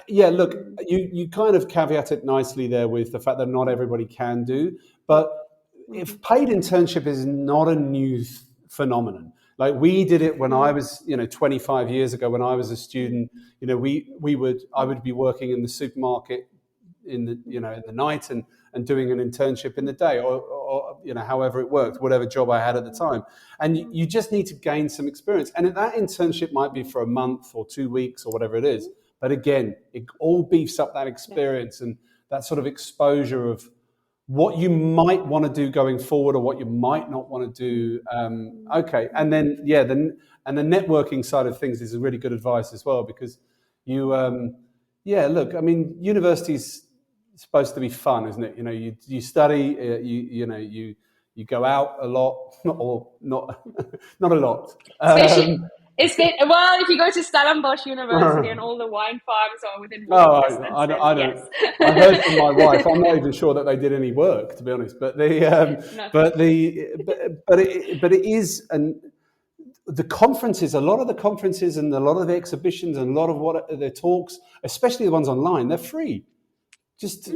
Look, you kind of caveat it nicely there with the fact that not everybody can do, but if paid internship is not a new phenomenon. Like we did it when I was, 25 years ago when I was a student. I would be working in the supermarket in the night and doing an internship in the day, or however it worked, whatever job I had at the time. And you just need to gain some experience. And that internship might be for a month or 2 weeks or whatever it is. But again, it all beefs up that experience and that sort of exposure of what you might want to do going forward or what you might not want to do. And then the networking side of things is a really good advice as well, because look, I mean, university's supposed to be fun, isn't it? You study, you go out a lot, not a lot. If you go to Stellenbosch University and all the wine farms are within walking distance, I don't. Yes. I heard from my wife. I'm not even sure that they did any work, to be honest. But it is, and the conferences, a lot of the conferences and a lot of the exhibitions and a lot of the talks, especially the ones online, they're free. Just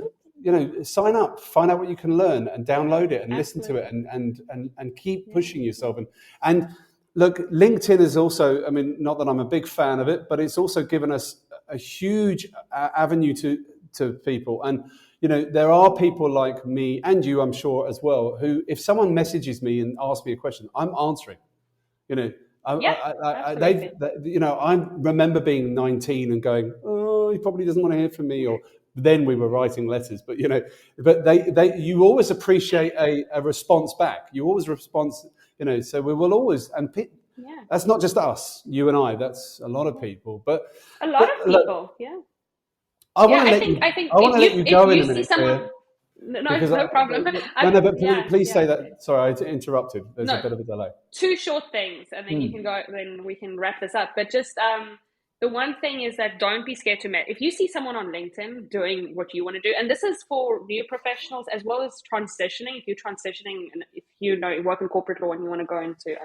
sign up, find out what you can learn, and download it and listen to it, and keep pushing yourself and. Look, LinkedIn is also, I mean, not that I'm a big fan of it, but it's also given us a huge avenue to people. And, there are people like me and you, I'm sure, as well, who, if someone messages me and asks me a question, I'm answering. I remember being 19 and going, oh, he probably doesn't want to hear from me, or then we were writing letters, but you always appreciate a response back. You always respond, so we will always, and that's not just us, you and I, that's a lot of people, but a lot of people, I want to let you go in a minute. No problem. Please say that. Sorry, I interrupted. There's a bit of a delay. Two short things, and then you can go. Then we can wrap this up. But just the one thing is that don't be scared to meet. If you see someone on LinkedIn doing what you want to do, and this is for new professionals as well as transitioning. If you're transitioning, and if you work in corporate law and you want to go into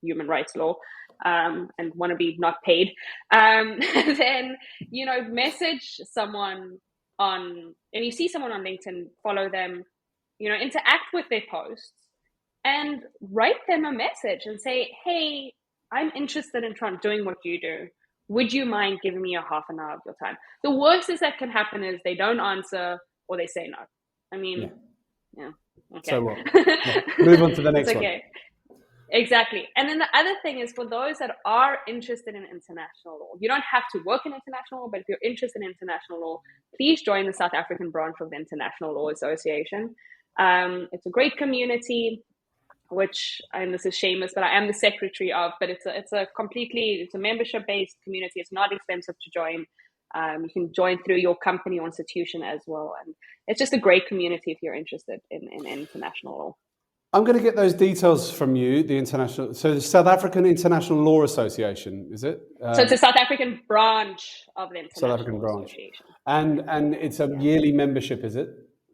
human rights law, and want to be not paid, then message someone and you see someone on LinkedIn, follow them, interact with their posts and write them a message and say, hey, I'm interested in doing what you do. Would you mind giving me a half an hour of your time? The worst that can happen is they don't answer or they say no. I mean, okay. So what? Move on to the next one. Exactly. And then the other thing is, for those that are interested in international law, you don't have to work in international law, but if you're interested in international law, please join the South African branch of the International Law Association. It's a great community, which, and this is shameless, but I am the secretary of, but it's a membership-based community. It's not expensive to join. You can join through your company or institution as well. And it's just a great community if you're interested in international law. I'm going to get those details from you, the South African International Law Association, is it? So it's a South African branch of the International South African Law branch. Association. And it's a yearly membership, is it?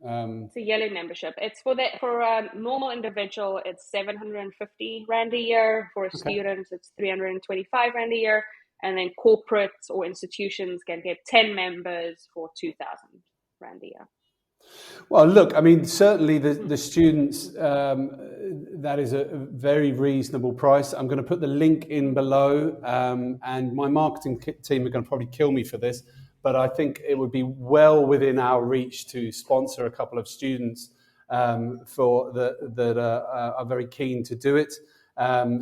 It's a yearly membership. It's for a normal individual, it's 750 Rand a year. For a student, it's 325 Rand a year. And then corporates or institutions can get 10 members for 2,000 Rand a year. Well, look, I mean, certainly the students, that is a very reasonable price. I'm going to put the link in below, and my marketing team are going to probably kill me for this, but I think it would be well within our reach to sponsor a couple of students that are very keen to do it.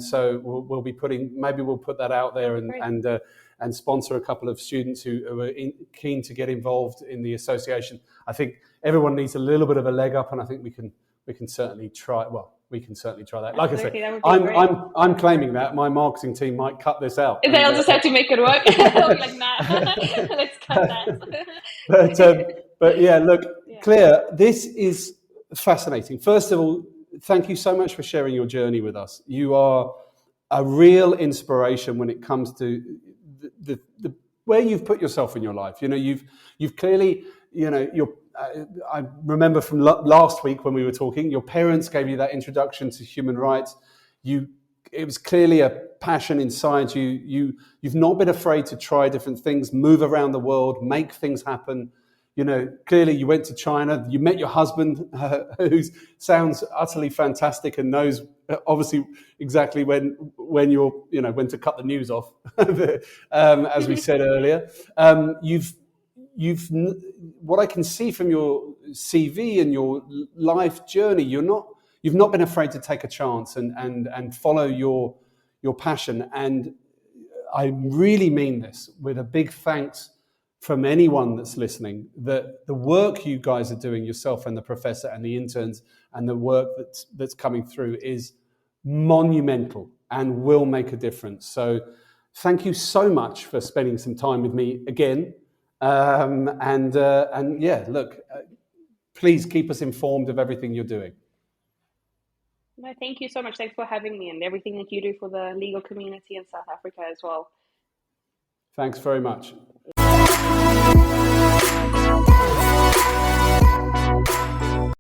So we'll be we'll put that out there and sponsor a couple of students who are keen to get involved in the association. I think everyone needs a little bit of a leg up, and I think we can certainly try. Well, we can certainly try that. Like Absolutely, I say, I'm claiming that my marketing team might cut this out. They'll just have to make it work. They'll be like, nah, let's cut that. But yeah, look, Clea, this is fascinating. First of all, thank you so much for sharing your journey with us. You are a real inspiration when it comes to the where you've put yourself in your life. You know, you've clearly, you know, I remember from last week when we were talking, your parents gave you that introduction to human rights. It was clearly a passion inside you. You've not been afraid to try different things, move around the world, make things happen. You know, clearly you went to China, you met your husband, who sounds utterly fantastic and knows obviously exactly when when to cut the news off, as we said earlier. What I can see from your CV and your life journey, you've not been afraid to take a chance and follow your passion. And I really mean this with a big thanks from anyone that's listening, that the work you guys are doing, yourself and the professor and the interns, and the work that's coming through is monumental and will make a difference. So thank you so much for spending some time with me again. And yeah, look, please keep us informed of everything you're doing. No, thank you so much. Thanks for having me and everything that you do for the legal community in South Africa as well. Thanks very much.